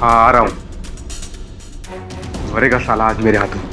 हाँ आ रहा हूँ। मरेगा साला आज मेरे हाथों।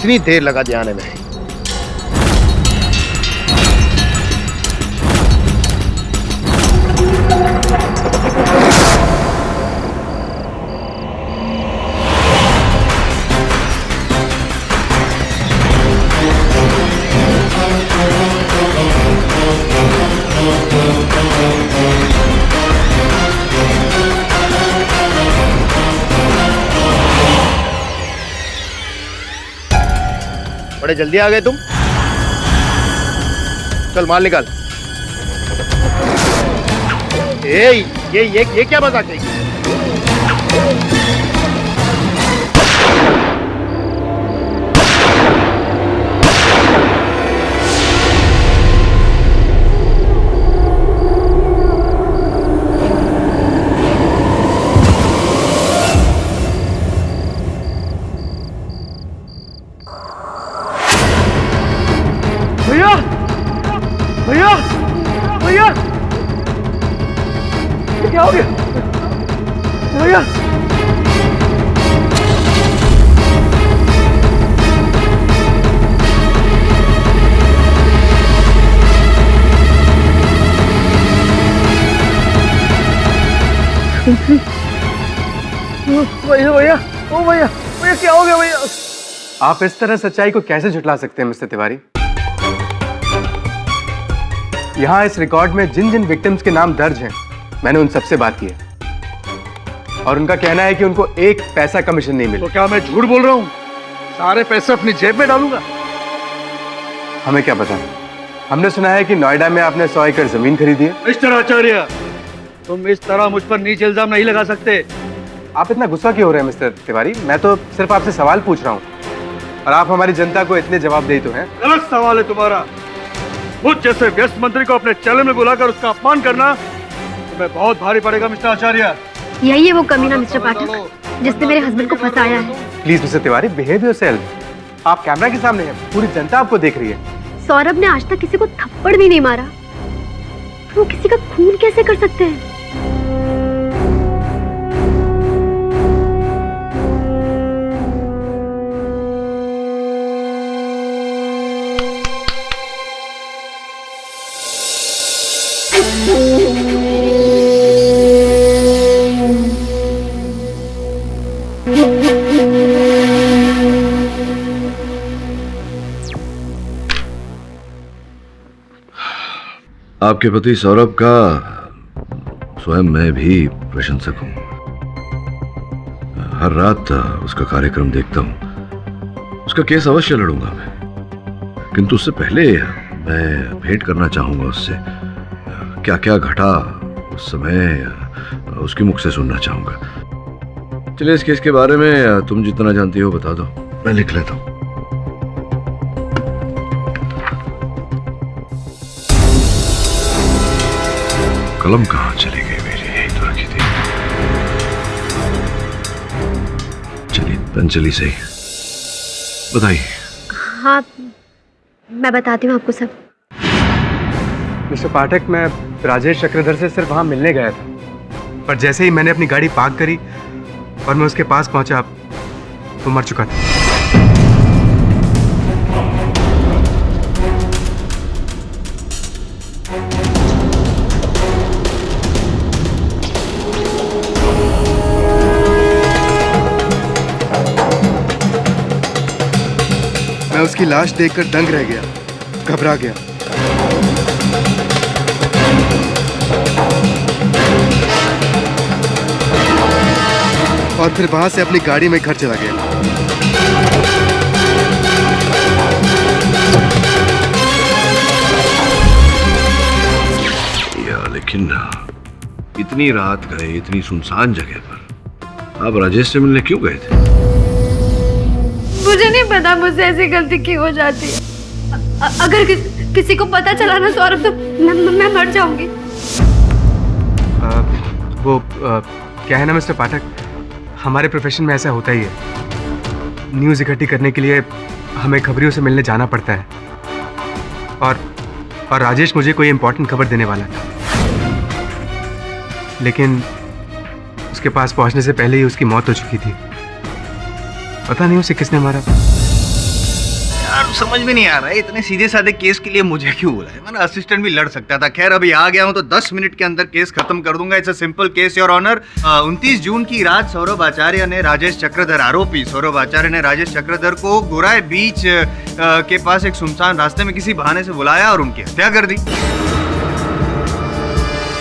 कितनी देर लगा दिया आने में? बड़े जल्दी आ गए तुम। चल माल निकाल। ये क्या मजाक है? भैया भैया भैया क्या हो गया भैया? भैया भैया ओ भैया भैया क्या हो गया भैया? आप इस तरह सच्चाई को कैसे झुठला सकते हैं मिस्टर तिवारी? यहाँ इस रिकॉर्ड में जिन जिन विक्टिम्स के नाम दर्ज हैं, मैंने उन सबसे बात की है और उनका कहना है कि उनको एक पैसा कमीशन नहीं मिला। तो क्या मैं झूठ बोल रहा हूँ? सारे पैसे अपनी जेब में डालूंगा। हमें क्या पता, हमने सुना है कि नोएडा में आपने 100 एकड़ जमीन खरीदी है। मिस्टर आचार्य, तुम इस तरह मुझ पर नीच इल्जाम नहीं लगा सकते। आप इतना गुस्सा क्यों हो रहे हैं मिस्टर तिवारी? मैं तो सिर्फ आपसे सवाल पूछ रहा हूँ और आप हमारी जनता को इतने जवाबदेही तो हैं। गलत सवाल है तुम्हारा। मुझ जैसे व्यस्त मंत्री को अपने चैनल में बुलाकर उसका अपमान करना तुम्हें बहुत भारी पड़ेगा मिस्टर आचार्य। यही है वो कमीना मिस्टर पाठक जिसने मेरे हस्बैंड को फंसाया है। Please mister Tiwari, behave yourself. आप कैमरा के सामने हैं, पूरी जनता आपको देख रही है। सौरभ ने आज तक किसी को थप्पड़ भी नहीं मारा, वो किसी का खून कैसे कर सकते हैं? आपके पति सौरभ का स्वयं मैं भी प्रशंसक हूं। हर रात उसका कार्यक्रम देखता हूं। उसका केस अवश्य लड़ूंगा मैं, किंतु उससे पहले मैं भेंट करना चाहूंगा उससे। क्या क्या घटा उस समय उसके मुख से सुनना चाहूंगा। चलिए, इस केस के बारे में तुम जितना जानती हो बता दो, मैं लिख लेता हूं। कलम कहाँ चली गई मेरी? यही तो रखी थी। चलिए, पेन चली सही। बताइए। हाँ, मैं बताती हूँ आपको सब। मिस्टर पाठक, मैं राजेश चक्रधर से सिर्फ वहां मिलने गया था, पर जैसे ही मैंने अपनी गाड़ी पार्क करी और मैं उसके पास पहुंचा, वो मर चुका था। मैं उसकी लाश देखकर दंग रह गया, घबरा गया। और फिर वहां से अपनी गाड़ी में घर चला गया। लेकिन इतनी रात गए, इतनी सुनसान जगह पर आप राजेश से मिलने क्यों गए थे? मुझे नहीं पता मुझसे ऐसी गलती क्यों हो जाती है। अगर किसी को पता चला ना सौरभ तो मैं मर जाऊंगी। क्या है ना मिस्टर पाठक, हमारे प्रोफेशन में ऐसा होता ही है। न्यूज़ इकट्ठी करने के लिए हमें खबरियों से मिलने जाना पड़ता है। और राजेश मुझे कोई इम्पोर्टेंट खबर देने वाला था, लेकिन उसके पास पहुंचने से पहले ही उसकी मौत हो चुकी थी। पता नहीं उसे किसने मारा। यार समझ में नहीं आ रहा है, इतने सीधे साधे केस के लिए मुझे क्यों बोला है? मैंने असिस्टेंट भी लड़ सकता था। खैर अभी आ गया हूं तो 10 मिनट के अंदर केस खत्म कर दूंगा। It's a simple case your honour. 29 जून की रात सौरभ आचार्य ने राजेश चक्रधर, आरोपी सौरभ आचार्य ने राजेश चक्रधर को गोराई बीच के पास एक सुनसान रास्ते में किसी बहाने से बुलाया और उनकी हत्या कर दी।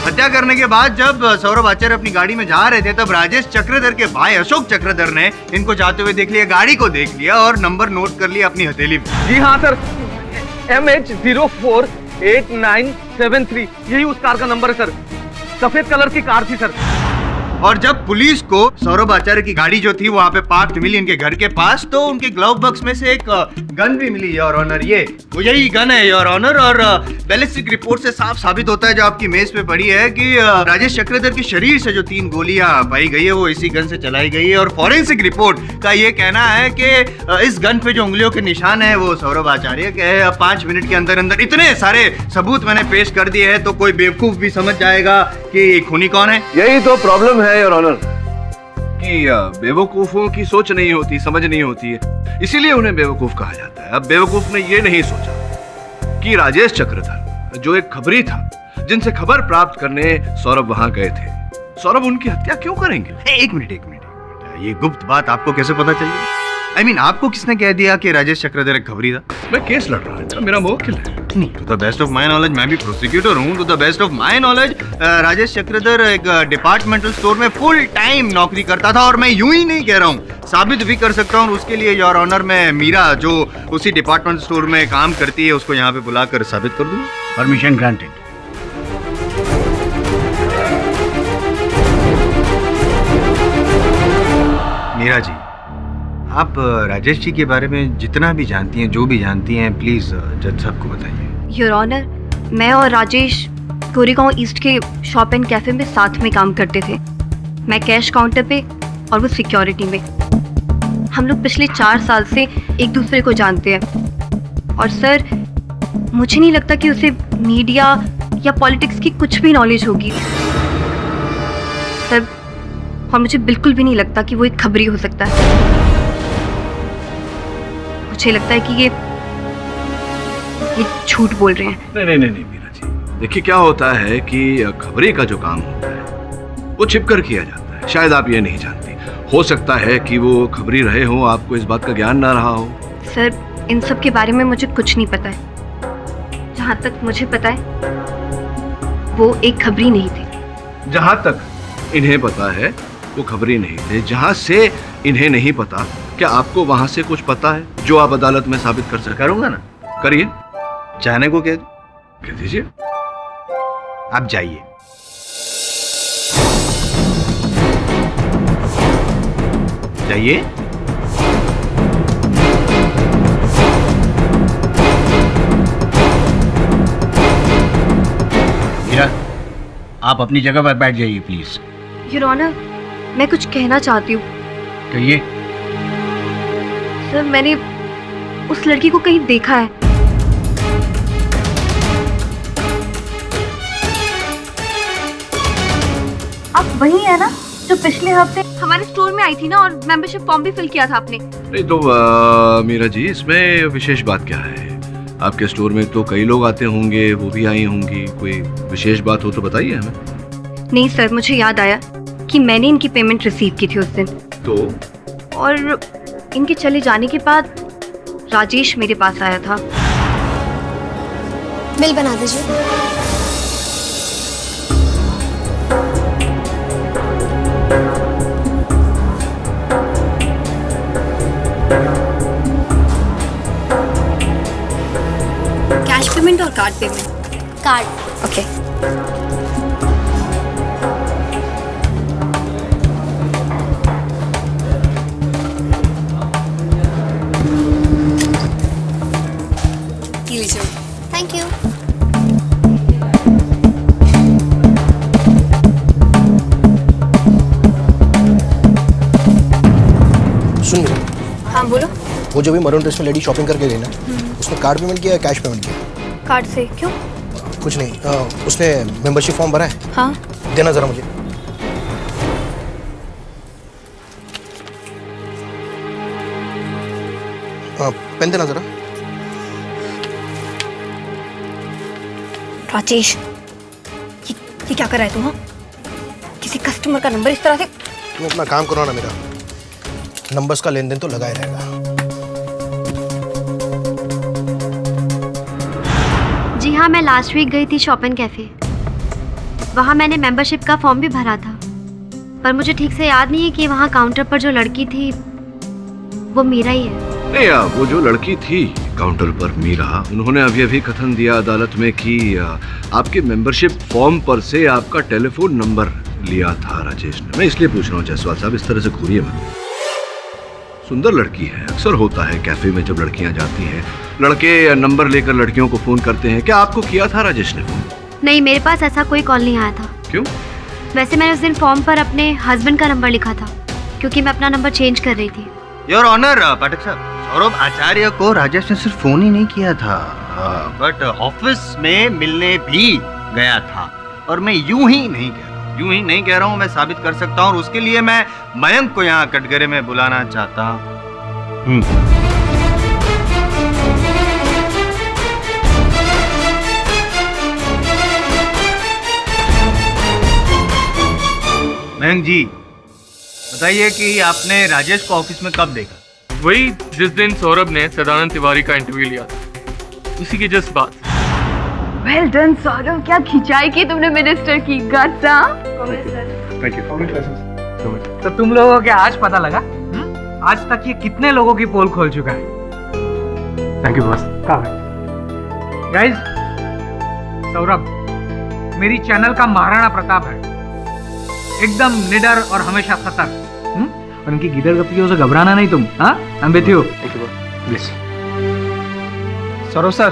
हत्या करने के बाद जब सौरभ आचार्य अपनी गाड़ी में जा रहे थे तब राजेश चक्रधर के भाई अशोक चक्रधर ने इनको जाते हुए देख लिया, गाड़ी को देख लिया और नंबर नोट कर लिया अपनी हथेली में। जी हाँ सर, MH048973 यही उस कार का नंबर है सर। सफेद कलर की कार थी सर। और जब पुलिस को सौरभ आचार्य की गाड़ी जो थी वहां पे पार्क्ड मिली इनके घर के पास, तो उनके ग्लव बॉक्स में से एक गन भी मिली योर ऑनर। ये वो यही गन है योर ऑनर। और बैलिस्टिक रिपोर्ट से साफ साबित होता है जो आपकी मेज पे पड़ी है कि राजेश चक्रधर के शरीर से जो 3 गोलियां पाई गई है वो इसी गन से चलाई गई है। और फॉरेंसिक रिपोर्ट का ये कहना है कि इस गन पे जो उंगलियों के निशान है वो सौरभ आचार्य के है। 5 मिनट के अंदर अंदर इतने सारे सबूत मैंने पेश कर दिए हैं तो कोई बेवकूफ भी समझ जाएगा कि खूनी कौन है। यही तो प्रॉब्लम है योर ऑनर कि बेवकूफों की सोच नहीं होती, समझ नहीं होती है, इसीलिए उन्हें बेवकूफ कहा जाता है। अब बेवकूफ ने ये नहीं सोचा कि राजेश चक्रधर जो एक खबरी था, जिनसे खबर प्राप्त करने सौरभ वहां गए थे, सौरभ उनकी हत्या क्यों करेंगे? एक मिनट ये गुप्त बात आपको कैसे पता चल गई? I mean, आपको किसने कह दिया कि राजेश चक्रधर एक खबरी था? मैं केस लड़ रहा हूँ, मेरा मौकिल है। नहीं, to the best of my knowledge, मैं भी प्रोसिक्यूटर हूँ। To the best of my knowledge Rajesh Chakradhar एक डिपार्टमेंटल स्टोर में फुल टाइम नौकरी करता था। और मैं यूं ही नहीं कह रहा हूँ, साबित भी कर सकता हूँ। उसके लिए योर ऑनर मैं मीरा जो उसी डिपार्टमेंटल स्टोर में काम करती है उसको यहाँ पे बुलाकर साबित कर दूँ। Permission granted. मीरा जी, आप राजेश जी के बारे में जितना भी जानती हैं, जो भी जानती हैं, प्लीज जज साहब को बताइए। योर ऑनर, मैं और राजेश गोरेगांव ईस्ट के शॉप एंड कैफे में साथ में काम करते थे। मैं कैश काउंटर पे और वो सिक्योरिटी में। हम लोग पिछले 4 साल से एक दूसरे को जानते हैं। और सर, मुझे नहीं लगता कि उसे मीडिया या पॉलिटिक्स की कुछ भी नॉलेज होगी सर। और मुझे बिल्कुल भी नहीं लगता कि वो एक खबरी हो सकता है। मुझे लगता है कि ये झूठ बोल रहे हैं। नहीं मीरा जी, देखिए क्या होता है कि खबरी का जो काम होता है वो छिपकर किया जाता है। शायद आप ये नहीं जानती, हो सकता है कि वो खबरी रहे हो, आपको इस बात का ज्ञान ना रहा हो। सर, इन सब के बारे में मुझे कुछ नहीं पता है। जहाँ तक मुझे पता है वो एक खबरी नहीं थे। जहां तक इन्हें पता है वो खबरी नहीं थे। जहां से इन्हें नहीं पता, क्या आपको वहां से कुछ पता है जो आप अदालत में साबित कर सकते? करूंगा ना। करिए, चाहने को कह दीजिए। आप जाइए। जाइए। मीरा, आप अपनी जगह पर बैठ जाइए प्लीज। योर ऑनर, मैं कुछ कहना चाहती हूँ। कहिए। सर, मैंने उस लड़की को कहीं देखा है। आप वही है ना जो पिछले हफ्ते हमारे स्टोर में आई थी ना, और मेंबरशिप फॉर्म भी फिल किया था आपने। नहीं तो मीरा जी, इसमें विशेष बात क्या है? आपके स्टोर में तो कई लोग आते होंगे, वो भी आई होंगी। कोई विशेष बात हो तो बताइए हमें। नहीं सर, मुझे याद आया कि मैंने इनकी पेमेंट रिसीव की थी उस दिन। तो और इनके चले जाने के बाद राजेश मेरे पास आया था। बिल बना दीजिए। कैश पेमेंट और कार्ड पेमेंट? कार्ड। ओके। हाँ बोलो। वो जो भी मरून ड्रेस में लेडी शॉपिंग करके गई ना, उसने कार्ड पेमेंट किया या कैश पेमेंट किया? कार्ड से। क्यों? कुछ नहीं, उसने मेंबरशिप फॉर्म भरा है? हाँ। देना जरा मुझे। पेन देना जरा। राजेश, ये क्या कर रहा है तू? हाँ, किसी कस्टमर का नंबर इस तरह से। तुम अपना काम करो ना, मेरा नंबर्स का लेन देन तो लगा ही रहेगा। जी हाँ, मैं लास्ट वीक गई थी शॉप एंड कैफे। वहाँ मैंने मेंबरशिप का फॉर्म भी भरा था, पर मुझे ठीक से याद नहीं है कि वहाँ काउंटर पर जो लड़की थी वो मीरा ही है। नहीं, वो जो लड़की थी काउंटर पर मीरा, उन्होंने अभी अभी कथन दिया अदालत में कि आपके मेंबरशिप फॉर्म पर से आपका टेलीफोन नंबर लिया था राजेश ने। मैं इसलिए पूछ रहा हूँ जायसवाल साहब, इस तरह से घूरिए मत। सुंदर लड़की है, अक्सर होता है कैफे में जब लड़कियां जाती हैं, लड़के नंबर लेकर लड़कियों को फोन करते हैं। क्या आपको किया था राजेश ने फोन? नहीं, मेरे पास ऐसा कोई कॉल नहीं आया था। क्यों? वैसे मैंने उस दिन फॉर्म पर अपने हस्बैंड का नंबर लिखा था, क्योंकि मैं अपना नंबर चेंज कर रही थी। योर ऑनर पाठक साहब, सौरभ आचार्य को राजेश ने सिर्फ फोन ही नहीं किया था, बट ऑफिस में मिलने भी गया था। और मैं यूं ही नहीं कह रहा हूं, मैं साबित कर सकता हूं, और उसके लिए मैं मयंक को यहाँ कटघरे में बुलाना चाहता हूं। मयंक जी, बताइए कि आपने राजेश को ऑफिस में कब देखा? वही जिस दिन सौरभ ने सदानंद तिवारी का इंटरव्यू लिया था, उसी की जस्ट बात। वेल डन सौरभ, क्या खिंचाई की तुमने मिनिस्टर की। गट्स। Thank you. तो तुम लोगों को आज पता लगा? आज तक ये कितने लोगों की पोल खोल चुका है। Thank you boss. Guys, Saurabh मेरी चैनल का महाराणा प्रताप है, एकदम निडर और हमेशा सतर्क। और उनकी गिदड़ गप्पियों से घबराना नहीं तुम। हाँ, I'm with you। Thank you boss. Please. Saurabh sir,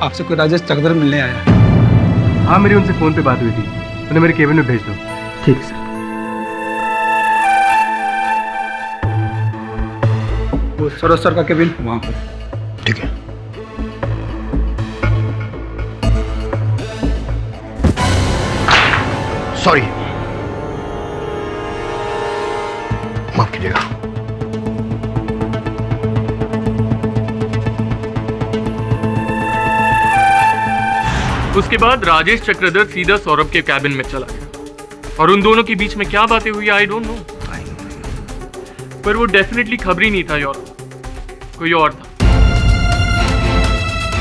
आपसे कोई राजेश चक्रधर मिलने आया। हाँ, मेरी उनसे फोन पे बात हुई थी, उन्हें मेरे केबिन में भेज दो। ठीक सर। वो सौरभ सर का केबिन वहाँ पर। ठीक है। सॉरी, माफ कीजिएगा। उसके बाद राजेश चक्रधर सीधा सौरभ के कैबिन में चला गया, और उन दोनों के बीच में क्या बातें हुई आई डोंट नो, पर वो डेफिनेटली खबरी नहीं था यार, कोई और था।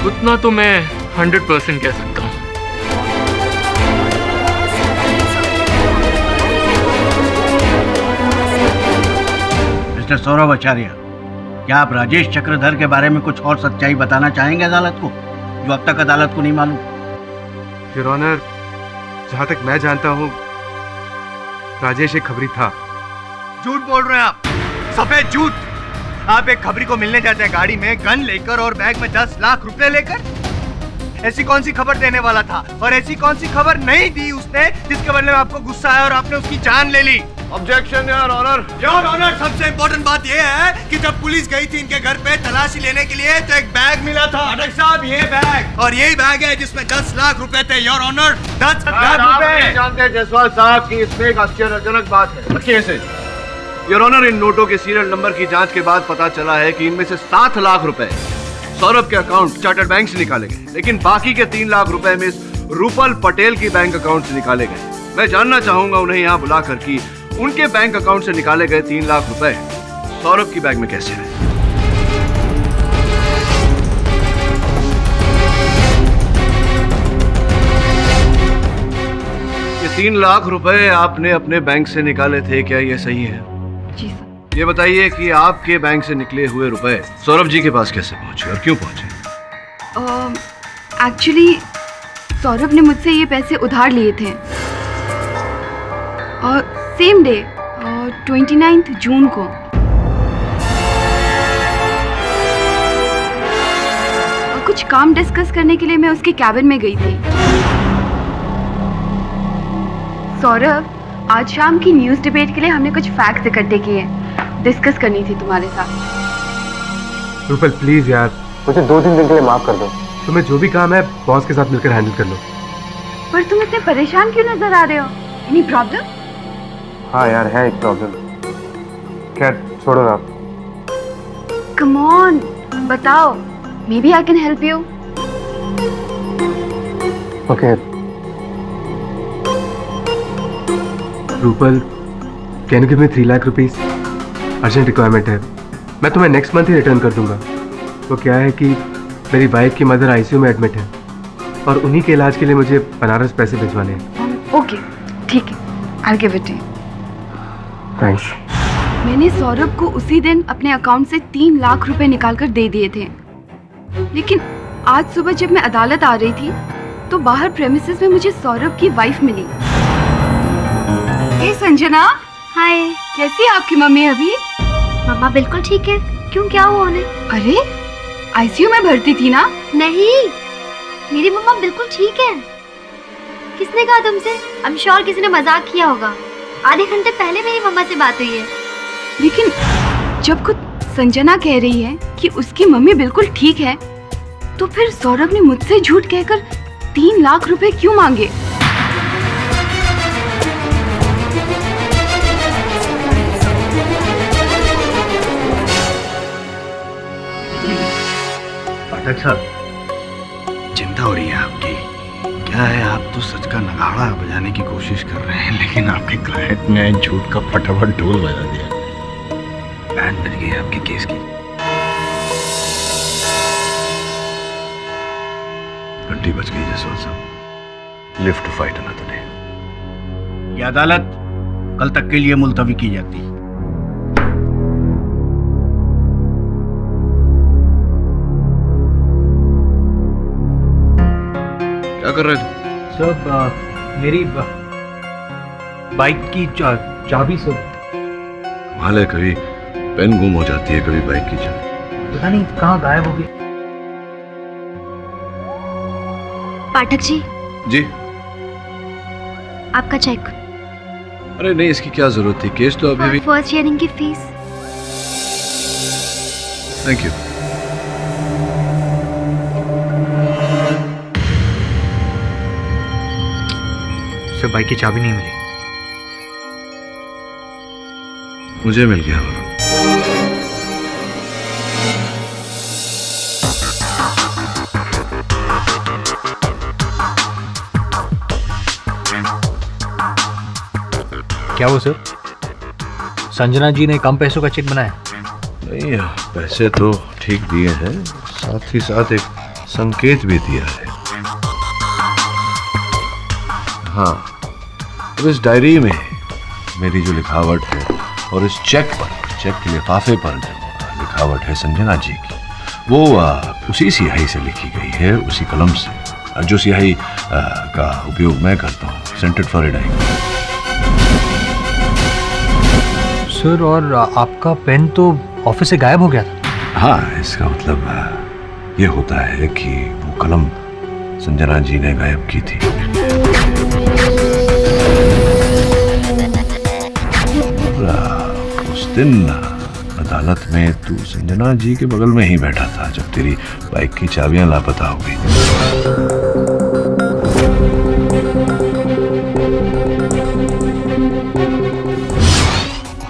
उतना तो मैं 100% कह सकता हूँ। मिस्टर सौरभ आचार्य, क्या आप राजेश चक्रधर के बारे में कुछ और सच्चाई बताना चाहेंगे अदालत को, जो अब तक अदालत को नहीं मालूम? योर ऑनर, जहां तक मैं जानता हूँ राजेश एक खबरी था। झूठ बोल रहे हैं आप, सफेद झूठ। आप एक खबरी को मिलने जाते हैं गाड़ी में गन लेकर और बैग में 10 लाख रुपए लेकर। ऐसी कौन सी खबर देने वाला था, और ऐसी कौन सी खबर नहीं दी उसने जिसके बदले में आपको गुस्सा आया और आपने उसकी जान ले ली? Objection your honour. Your honour, सबसे इम्पोर्टेंट बात यह है कि जब पुलिस गई थी इनके घर पे तलाशी लेने के लिए, तो एक बैग मिला था। अटक साहब, ये बैग, और यही बैग है जिसमें 10 लाख रुपए थे। योर ऑनर, 10 लाख रुपए। जानते जायसवाल साहब की इसमें एक आश्चर्यजनक बात है। कैसे? योर ऑनर, इन नोटों के सीरियल नंबर की जांच के बाद पता चला है कि इनमें से 7 लाख रुपए सौरभ के अकाउंट चार्टर्ड बैंक से निकाले गए, लेकिन बाकी के 3 लाख रुपए मिस रूपल पटेल की बैंक अकाउंट से निकाले गए। मैं जानना चाहूंगा उन्हें यहाँ बुलाकर कि उनके बैंक अकाउंट से निकाले गए 3 लाख रुपए सौरभ की बैंक में कैसे आए? ये 3 लाख रुपए आपने अपने बैंक से निकाले थे, क्या ये सही है? जी सर। ये बताइए कि आपके बैंक से निकले हुए रुपए सौरभ जी के पास कैसे पहुंचे और क्यों पहुंचे? एक्चुअली सौरभ ने मुझसे ये पैसे उधार लिए थे, और सेम डे 29 जून को। और कुछ काम डिस्कस करने के लिए मैं उसके कैबिन में गई थी। सौरभ, आज शाम की न्यूज़ डिबेट के लिए हमने कुछ फैक्ट्स इकट्ठे किए। डिस्कस करनी थी तुम्हारे साथ। रूपल प्लीज यार, मुझे 2-3 दिन के लिए माफ कर दो। तुम्हें जो भी काम है बॉस के साथ मिलकर हैंडल कर लो। पर तुम इतने परेशान क्यों नजर आ रहे हो? Any problem? हाँ यार, है एक प्रॉब्लम। खैर छोड़ो ना। कम ऑन, बताओ, maybe I can help you. Okay Rupal, can you give me 3 lakh rupees? Urgent requirement है। मैं तुम्हें नेक्स्ट मंथ ही रिटर्न कर दूंगा। वो क्या है कि मेरी वाइफ की मदर आईसीयू में एडमिट है और उन्हीं के इलाज के लिए मुझे बनारस पैसे भिजवाने हैं। ओके, ठीक है, आई गिव इट। थैंक्स। मैंने सौरभ को उसी दिन अपने अकाउंट से 3 लाख रुपए निकालकर दे दिए थे, लेकिन आज सुबह जब मैं अदालत आ रही थी तो बाहर प्रेमिसेस में मुझे सौरभ की वाइफ मिली। हे संजना। हाय। कैसी है आपकी मम्मी अभी? मम्मा बिल्कुल ठीक है। क्यों, क्या हुआ उन्हें? अरे आईसीयू में भर्ती थी ना? नहीं, मेरी मम्मा बिल्कुल ठीक है। किसने कहा तुमसे? आई एम श्योर किसी ने मजाक किया होगा। आधे घंटे पहले मेरी मम्मा से बात हुई है। लेकिन जब खुद संजना कह रही है कि उसकी मम्मी बिल्कुल ठीक है, तो फिर सौरभ ने मुझसे झूठ कहकर 3 लाख रुपए क्यों मांगे? पाठक साहब, चिंता हो रही है आपकी। क्या है, आप तो सच का नगाड़ा बजाने की कोशिश कर रहे हैं, लेकिन आपके क्लाइंट ने झूठ का फटाफट ढोल बजा दिया। बैंड बज गई आपके केस की। घंटी बज गई जसवंत साहब। Live to fight another day. ये अदालत कल तक के लिए मुलतवी की जाती है। क्या कर रहे थे? सर मेरी बाइक की चाबी सर। कमाल है, कभी पेन गुम हो जाती है, कभी बाइक की चाबी। पता नहीं कहाँ गायब हो गई। पाठक जी, जी। आपका चेक। अरे नहीं, इसकी क्या जरूरत थी, केस तो अभी भी। फर्स्ट ईयरिंग की fees. Thank you. Sir bike की चाबी नहीं मिली। मुझे मिल गया। क्या वो सर, संजना जी ने कम पैसों का चेक बनाया? नहीं, पैसे तो ठीक दिए हैं, साथ ही साथ एक संकेत भी दिया है। हाँ, तो इस डायरी में मेरी जो लिखावट है और इस चेक के लिफाफे पर जो लिखावट है संजना जी की, वो उसी स्याही से लिखी गई है, उसी कलम से, जो स्याही का उपयोग मैं करता हूँ, सेंटेड फॉर रिडाइंग। सर, और आपका पेन तो ऑफिस से गायब हो गया था। हाँ, इसका मतलब ये होता है कि वो कलम संजना जी ने गायब की थी। उस दिन अदालत में तू संजना जी के बगल में ही बैठा था जब तेरी बाइक की चाबियां लापता हो गई।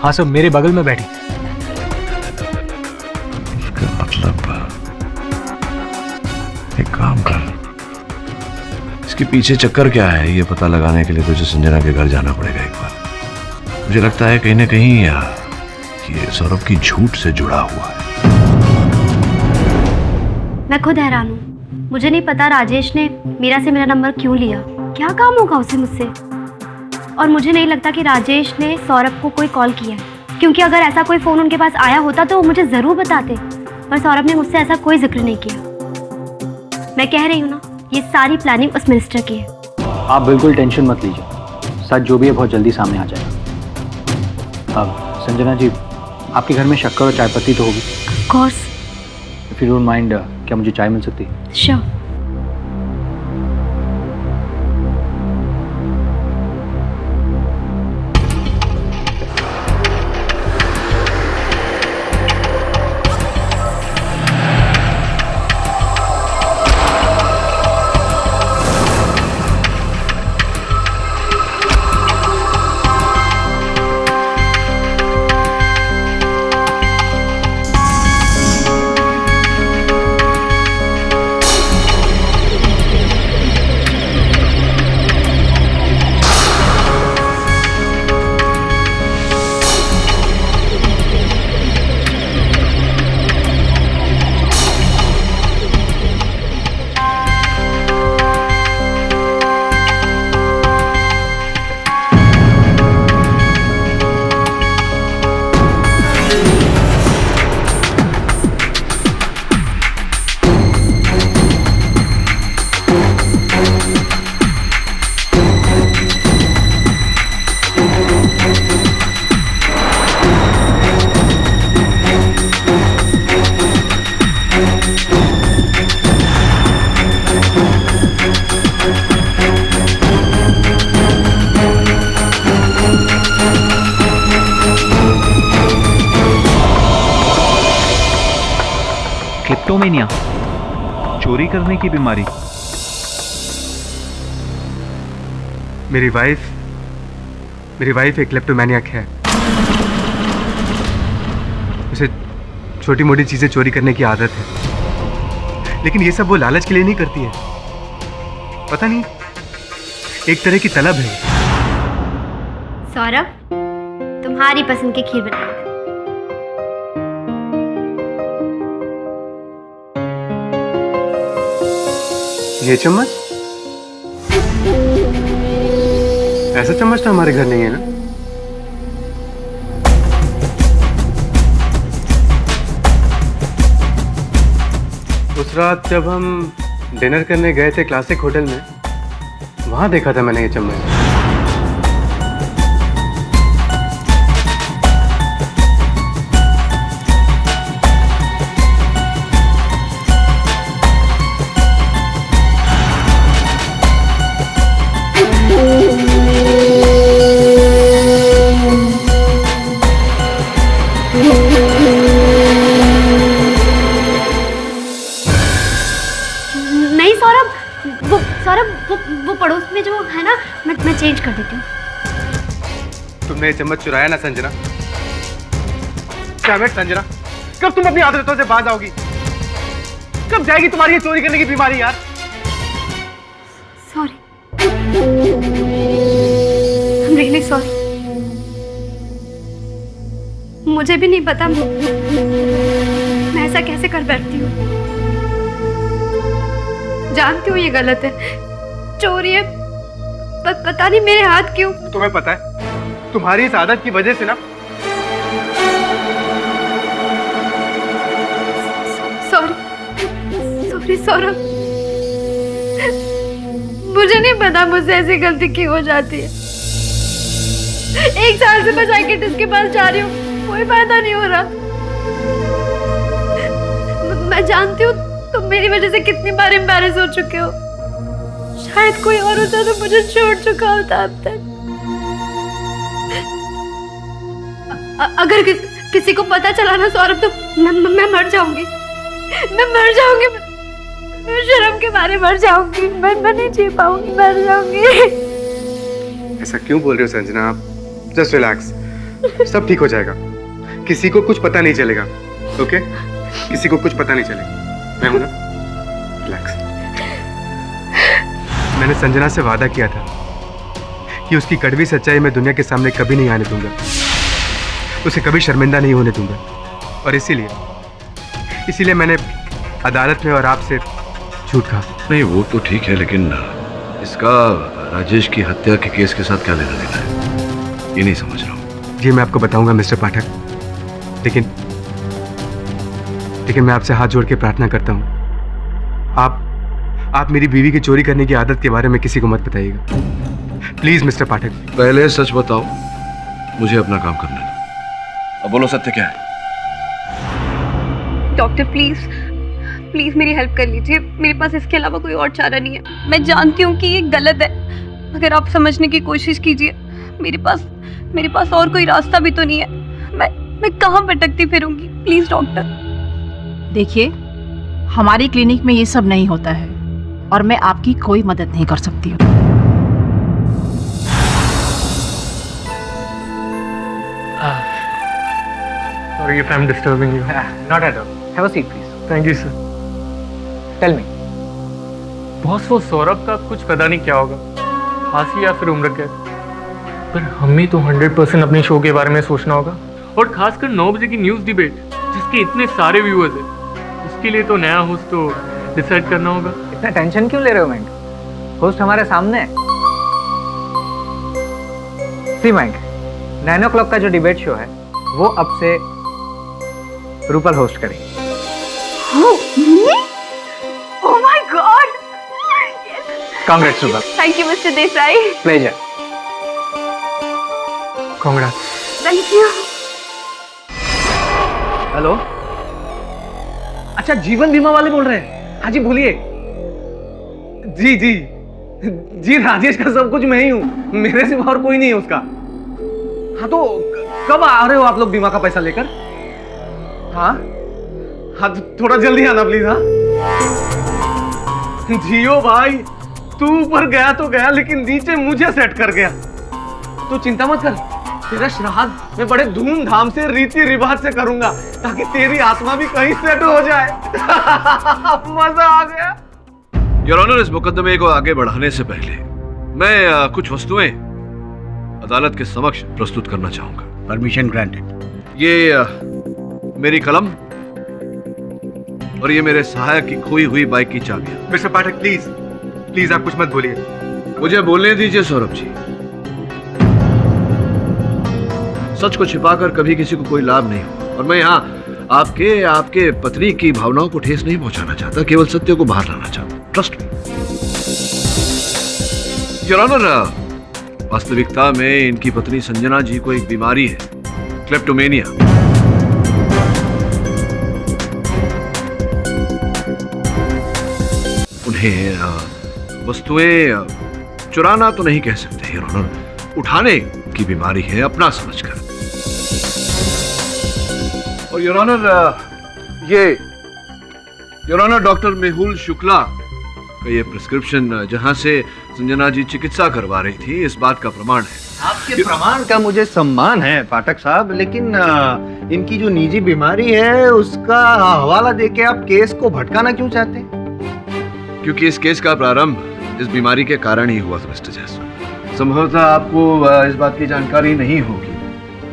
हाँ सर, मेरे बगल में बैठी। इसका मतलब एक काम कर, इसके पीछे चक्कर क्या है ये पता लगाने के लिए तुझे संजना के घर जाना पड़ेगा एक बार। मुझे लगता है कहीं ना कहीं ये सौरभ की झूठ से जुड़ा हुआ है। मैं खुद हैरान हूँ, मुझे नहीं पता राजेश ने मीरा से मेरा नंबर क्यों लिया। क्या काम होगा उसे मुझसे? और मुझे नहीं लगता कि राजेश ने सौरभ को कोई कॉल किया है, क्योंकि अगर ऐसा कोई फ़ोन उनके पास आया होता तो वो मुझे ज़रूर बताते, पर सौरभ ने मुझसे ऐसा कोई जिक्र नहीं किया। मैं कह रही हूँ ना, ये सारी प्लानिंग उस मिनिस्टर की है। आप बिल्कुल टेंशन मत लीजिए, सच जो भी है बहुत जल्दी सामने आ जाएगा। अब संजना जी, आपके घर में शक्कर और चाय पत्ती तो होगी? Of course. If you don't mind, क्या मुझे चाय मिल सकती है? श्योर। क्लेप्टोमेनिया, चोरी करने की बीमारी। मेरी वाइफ एक क्लेप्टोमैनियक है। उसे छोटी मोटी चीजें चोरी करने की आदत है, लेकिन ये सब वो लालच के लिए नहीं करती है। पता नहीं, एक तरह की तलब है। सौरभ, तुम्हारी पसंद की खीर बनाएंगे। ये चम्मच, ऐसा चम्मच तो हमारे घर नहीं है ना। उस रात जब हम डिनर करने गए थे क्लासिक होटल में, वहां देखा था मैंने ये चम्मच। नहीं सौरभ, वो पड़ोस में जो है ना, मैं चेंज कर देती हूँ। तुमने ये चम्मच चुराया ना संजना? क्या संजना, कब तुम अपनी आदतों से बाज आओगी? कब जाएगी तुम्हारी ये चोरी करने की बीमारी यार? Sorry, really sorry. मुझे भी नहीं पता मैं ऐसा कैसे कर बैठती हूँ। जानती हूँ ये गलत है, चोरी है, पता नहीं मेरे हाथ क्यों। तुम्हें पता है, तुम्हारी इस आदत की वजह से ना सॉरी सौरभ, मुझे नहीं पता मुझसे ऐसी गलती क्यों हो जाती है। 1 साल से मैं साइकियाट्रिस्ट के पास जा रही हूँ, कोई फायदा नहीं हो रहा। मैं जानती हूँ तुम मेरी वजह से कितनी बार एम्बैरेस हो चुके हो। शायद कोई और होता तो मुझे छोड़ चुका होता अब तक। अगर किसी को पता चला ना सौरभ, तो मैं मर जाऊंगी। मैं मर जाऊंगी, मैं शर्म के मारे मर जाऊंगी। मैं नहीं जी पाऊंगी, मर जाऊंगी। ऐसा क्यों बोल रहे हो संजना? आप जस्ट रिलैक्स, सब ठीक हो जाएगा। किसी को कुछ पता नहीं चलेगा, ओके? किसी को कुछ पता नहीं चलेगा। मैं हूं ना, रिलैक्स। मैंने संजना से वादा किया था कि उसकी कड़वी सच्चाई मैं दुनिया के सामने कभी नहीं आने दूंगा, उसे कभी शर्मिंदा नहीं होने दूंगा। और इसीलिए मैंने अदालत में और आपसे झूठ कहा। नहीं, वो तो ठीक है, लेकिन इसका राजेश की हत्या के केस के साथ क्या लेना देना है, ये नहीं समझ रहा हूँ। जी मैं आपको बताऊंगा मिस्टर पाठक, लेकिन मैं आपसे हाथ जोड़ के प्रार्थना करता हूँ, आप मेरी बीवी की चोरी करने की आदत के बारे में किसी को मत बताइएगा, प्लीज मिस्टर पाठक। पहले सच बताओ, मुझे अपना काम करने दो। अब बोलो, सत्य क्या है? डॉक्टर प्लीज मेरी हेल्प कर लीजिए। मेरे पास इसके अलावा कोई और चारा नहीं है। मैं जानती हूँ कि ये गलत है, मगर आप समझने की कोशिश कीजिए। मेरे पास और कोई रास्ता भी तो नहीं है। मैं कहाँ भटकती फिरूंगी? Please doctor. देखिए, हमारी क्लिनिक में ये सब नहीं होता है और मैं आपकी कोई मदद नहीं कर सकती हूँ। Sorry if I'm disturbing you. Not at all. Have a seat, please. Thank you, sir. Tell me. Boss, वो सौरभ का कुछ पता नहीं क्या होगा, फांसी या फिर उम्र कैद। पर हमें तो 100% अपने शो के बारे में सोचना होगा, और खासकर 9 बजे की न्यूज़ डिबेट जिसके इतने सारे व्यूअर्स हैं, उसके लिए तो नया होस्ट तो डिसाइड करना होगा। इतना टेंशन क्यों ले रहे हो मैंक? होस्ट हमारे सामने है। सी मैंक, 9 o'clock का जो डिबेट शो है वो अब से रूपल होस्ट करेगी। Oh my God! Congrats, Rupal. Thank you, Mr. Desai. Pleasure. Congrats. Thank you. Hello, अच्छा जीवन बीमा वाले बोल रहे हैं? हाँ जी, बोलिए। जी राजेश का सब कुछ मैं ही हूँ, मेरे सिवा और कोई नहीं है उसका। हाँ तो कब आ रहे हो आप लोग बीमा का पैसा लेकर? हाँ तो थोड़ा जल्दी आना प्लीज। हाँ जियो भाई, तू ऊपर गया तो गया लेकिन नीचे मुझे सेट कर गया। तू चिंता मत कर, तेरा श्राद्ध मैं बड़े धूमधाम से रीति रिवाज से करूंगा ताकि तेरी आत्मा भी कहीं सेट हो जाए। मजा आ गया। योर ऑनर, इस मुकदमे को आगे बढ़ाने से पहले मैं कुछ वस्तुएं अदालत के समक्ष प्रस्तुत करना चाहूंगा। Permission granted. ये मेरी कलम और ये मेरे सहायक की खोई हुई बाइक की चाबियां। मिस्टर पाठक प्लीज प्लीज आप कुछ मत बोलिए। मुझे बोलने दीजिए सौरभ जी। सच को छिपाकर कभी किसी को कोई लाभ नहीं हो, और मैं यहाँ आपके पत्नी की भावनाओं को ठेस नहीं पहुंचाना चाहता, केवल सत्य को बाहर लाना चाहता। ट्रस्ट मी योर ऑनर, वास्तविकता में इनकी पत्नी संजना जी को एक बीमारी है, क्लेप्टोमेनिया। उन्हें वस्तुएं चुराना तो नहीं कह सकते योर ऑनर, उठाने की बीमारी है अपना समझकर। और योर ऑनर, ये your honour doctor Mehul Shukla का ये प्रिस्क्रिप्शन जहां से संजना जी चिकित्सा करवा रही थी, इस बात का प्रमाण है। आपके प्रमाण का मुझे सम्मान है पाठक साहब, लेकिन इनकी जो निजी बीमारी है उसका हवाला देके आप केस को भटकाना क्यों चाहते हैं? क्योंकि इस केस का प्रारंभ इस बीमारी के कारण ही हुआ था मिस्टर जायसवाल। संभवतः आपको इस बात की जानकारी नहीं होगी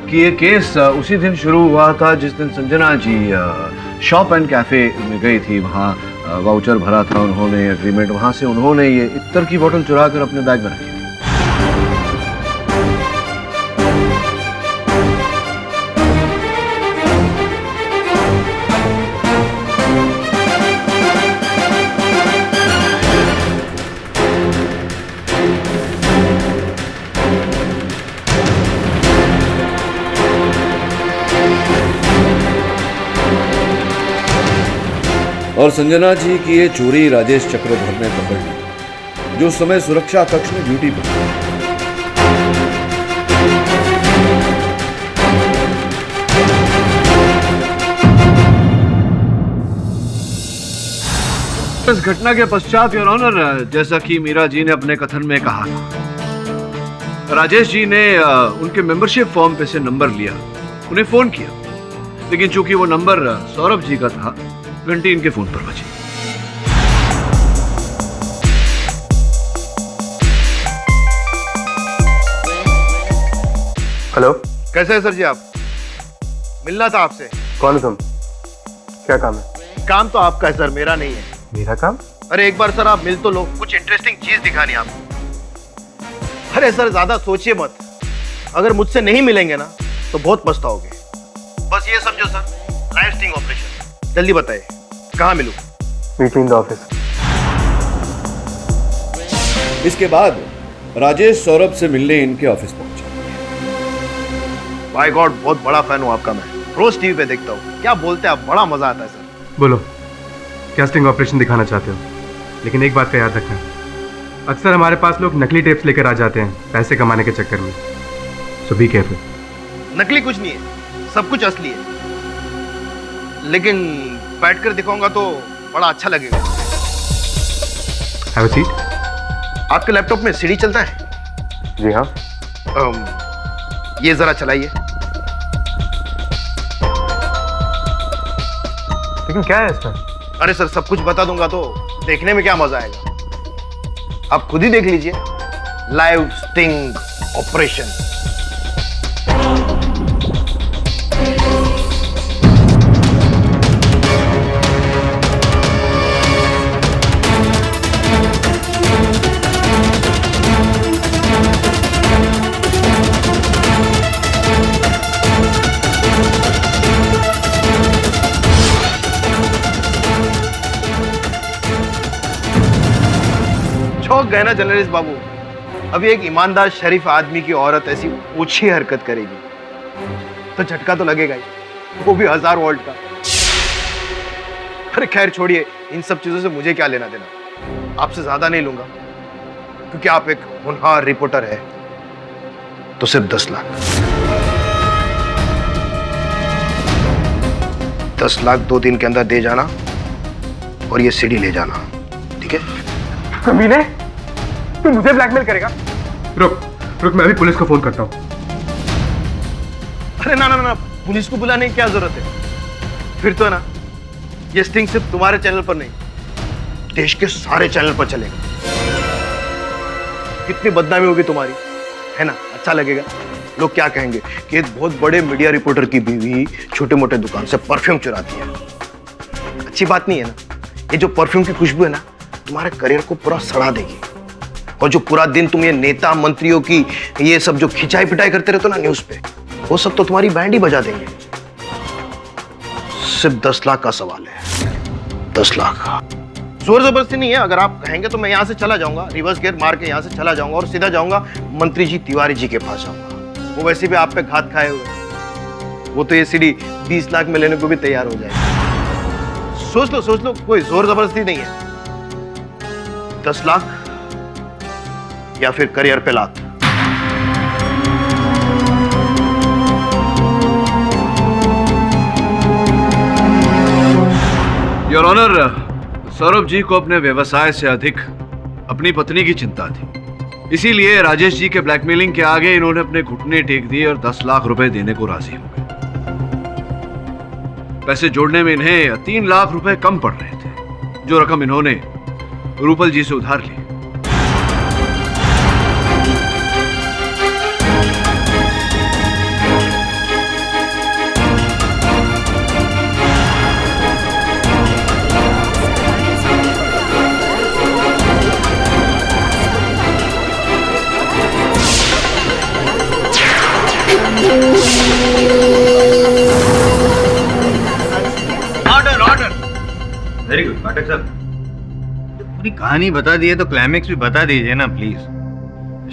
कि ये केस उसी दिन शुरू हुआ था जिस दिन Sanjana ji shop and cafe में गई थी। वहाँ वाउचर भरा था उन्होंने, एग्रीमेंट, वहाँ से उन्होंने ये इत्तर की बोतल चुरा कर अपने बैग में रखी थी। और संजना जी की ये चोरी राजेश चक्रधर ने पकड़ ली, जो उस समय सुरक्षा कक्ष में ड्यूटी पर था। इस घटना के पश्चात योर ऑनर, जैसा कि मीरा जी ने अपने कथन में कहा था, राजेश जी ने उनके मेंबरशिप फॉर्म पे से नंबर लिया, उन्हें फोन किया, लेकिन चूंकि वो नंबर सौरभ जी का था, घंटी इनके फोन पर बजी। हेलो, कैसे है सर जी आप? मिलना था आपसे। कौन हो तुम? क्या काम है? काम तो आपका है सर, मेरा नहीं है। मेरा काम? अरे एक बार सर आप मिल तो लो, कुछ इंटरेस्टिंग चीज दिखानी आपको। अरे सर ज्यादा सोचिए मत, अगर मुझसे नहीं मिलेंगे ना तो बहुत पछताओगे। बस ये समझो सर, लाइव स्टिंग ऑपरेशन। जल्दी बताइए कहाँ मिलूं? Meet in the office. इसके बाद राजेश सौरभ से मिलने इनके ऑफिस पहुंचा। बाय गॉड, बहुत बड़ा फैन हूँ आपका मैं, रोज टीवी पे देखता हूँ। क्या बोलते हैं आप, बड़ा मजा आता है सर। बोलो, क्या स्टिंग ऑपरेशन दिखाना चाहते हो? लेकिन एक बात का याद रखना, अक्सर हमारे पास लोग नकली टेप्स लेकर आ जाते हैं पैसे कमाने के चक्कर में, सो बी केयरफुल। नकली कुछ नहीं है, सब कुछ असली है, लेकिन बैठकर दिखाऊंगा तो बड़ा अच्छा लगेगा। Have a seat. आपके लैपटॉप में सीडी चलता है? जी हाँ। ये जरा चलाइए। लेकिन क्या है इसमें? अरे सर सब कुछ बता दूंगा तो देखने में क्या मजा आएगा, आप खुद ही देख लीजिए। Live sting operation. चौंक गए ना जर्नलिस्ट बाबू? अभी एक ईमानदार शरीफ आदमी की औरत ऐसी ऊंची हरकत करेगी तो झटका तो लगेगा ही, वो भी 1000 वोल्ट का। अरे खैर छोड़िए, इन सब चीजों से मुझे क्या लेना देना, आपसे ज्यादा नहीं लूंगा, क्योंकि आप एक होनहार रिपोर्टर है। तो सिर्फ 10 लाख। 10 लाख 2 दिन के अंदर दे जाना और ये सीडी ले जाना, ठीक है? कमीने, तू मुझे ब्लैकमेल करेगा? रुक, मैं अभी पुलिस को फोन करता हूँ। अरे ना, पुलिस को बुलाने की क्या जरूरत है? फिर तो ना ये स्टिंग सिर्फ तुम्हारे चैनल पर नहीं, देश के सारे चैनल पर चलेगा। कितनी बदनामी होगी तुम्हारी, है ना? अच्छा लगेगा। लोग क्या कहेंगे कि एक बहुत बड़े मीडिया रिपोर्टर की बीवी छोटे मोटे दुकान से परफ्यूम चुराती है। अच्छी बात नहीं है ना? ये जो परफ्यूम की खुशबू है ना, तुम्हारे करियर को पूरा सड़ा देगी। और जो पूरा दिन तुम ये नेता मंत्रियों की ये सब जो खिंचाई पिटाई करते रहते हो ना न्यूज पे, वो सब तो तुम्हारी बैंड ही बजा देंगे। सिर्फ 10 लाख का सवाल है, 10 लाख। जोर जबरदस्ती नहीं है। अगर आप कहेंगे तो मैं यहाँ से चला जाऊंगा, रिवर्स गियर मार के यहाँ से चला जाऊंगा और सीधा जाऊंगा मंत्री जी तिवारी जी के पास जाऊंगा। वो वैसे भी आप पे घात खाए हुए, वो तो ये सीडी 20 लाख में लेने को भी तैयार हो जाएगी। सोच लो, कोई जोर जबरदस्ती नहीं है। 10 लाख या फिर करियर पे लात। योर ऑनर, सौरभ जी को अपने व्यवसाय से अधिक अपनी पत्नी की चिंता थी, इसीलिए राजेश जी के ब्लैकमेलिंग के आगे इन्होंने अपने घुटने टेक दिए और 10 लाख रुपए देने को राजी हो गए। पैसे जोड़ने में इन्हें 3 लाख रुपए कम पड़ रहे थे, जो रकम इन्होंने रूपल जी से उधार ली। ऑर्डर। वेरी गुड पाठक साहब, पूरी कहानी बता दी है तो क्लाइमेक्स भी बता दीजिए ना प्लीज।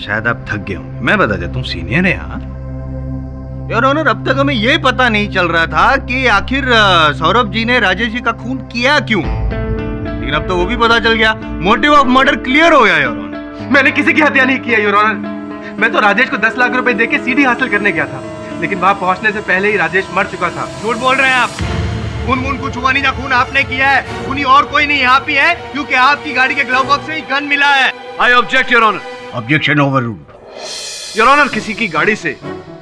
शायद आप थक गए होंगे, मैं बता देता हूँ। सीनियर है यहाँ। योर ऑनर, अब तक हमें ये पता नहीं चल रहा था कि आखिर सौरभ जी ने राजेश जी का खून किया क्यों, लेकिन अब तो वो भी पता चल गया। मोटिव ऑफ मर्डर क्लियर हो गया योर ऑनर। मैंने किसी की हत्या नहीं किया योर ऑनर। मैं तो राजेश को 10 लाख रुपए देके सीडी हासिल करने गया था, लेकिन वहां पहुंचने से पहले ही राजेश मर चुका था। झूठ बोल रहे हैं आप। खून कुछ हुआ नहीं, खून आपने किया है। खूनी और कोई नहीं, आप ही है, क्योंकि आपकी गाड़ी के ग्लव बॉक्स से ही गन मिला है। I object your honour. Objection overruled. Your honour, किसी की गाड़ी से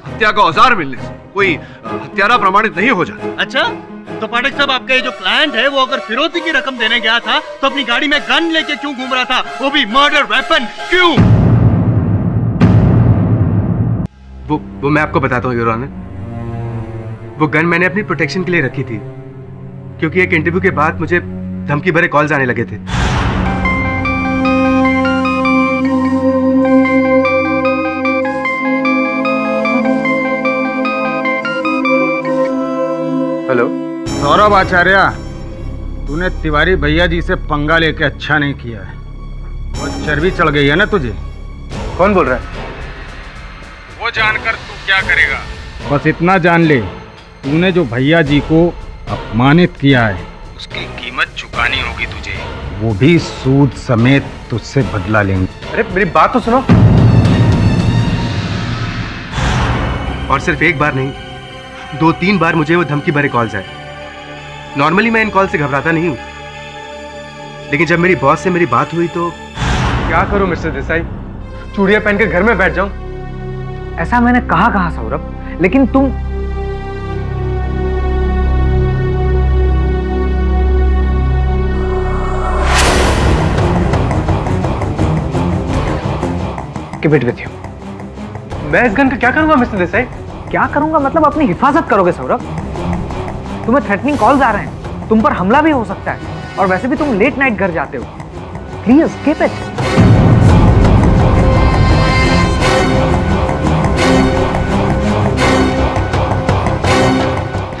हत्या का औजार मिलने से कोई हत्यारा प्रमाणित नहीं हो जाता। अच्छा, तो पाठक साहब, आपका ये जो क्लाइंट है वो अगर फिरौती की रकम देने गया था तो अपनी गाड़ी में गन लेके क्यों घूम रहा था, वो भी मर्डर वेपन, क्यों? वो मैं आपको बताता हूँ योर ऑनर। वो गन मैंने अपनी प्रोटेक्शन के लिए रखी थी, क्योंकि एक इंटरव्यू के बाद मुझे धमकी भरे कॉल्स आने लगे थे। हेलो सौरभ आचार्य, तूने तिवारी भैया जी से पंगा लेके अच्छा नहीं किया है और चर्बी चढ़ गई है ना तुझे। कौन बोल रहा है? वो जानकर तू क्या करेगा? बस इतना जान ले, तूने जो भैया जी को अपमानित किया है उसकी कीमत चुकानी होगी तुझे, वो भी सूद समेत तुझसे बदला लेंगे। अरे मेरी बात तो सुनो। और सिर्फ एक बार नहीं, 2-3 बार मुझे वो धमकी भरे कॉल्स आए। नॉर्मली मैं इन कॉल से घबराता नहीं हूँ, लेकिन जब मेरी बॉस से मेरी बात हुई तो क्या करूं मिस्टर देसाई? चूड़ियां पहन के घर में बैठ जाऊं? ऐसा मैंने कहा सौरभ, लेकिन तुम Keep it with you. मैं इस गन का क्या करूंगा मिस्टर देसाई? क्या करूंगा मतलब अपनी हिफाजत करोगे सौरभ? तुम्हें थ्रेटनिंग कॉल्स आ रहे हैं, तुम पर हमला भी हो सकता है, और वैसे भी तुम लेट नाइट घर जाते हो। Please keep it.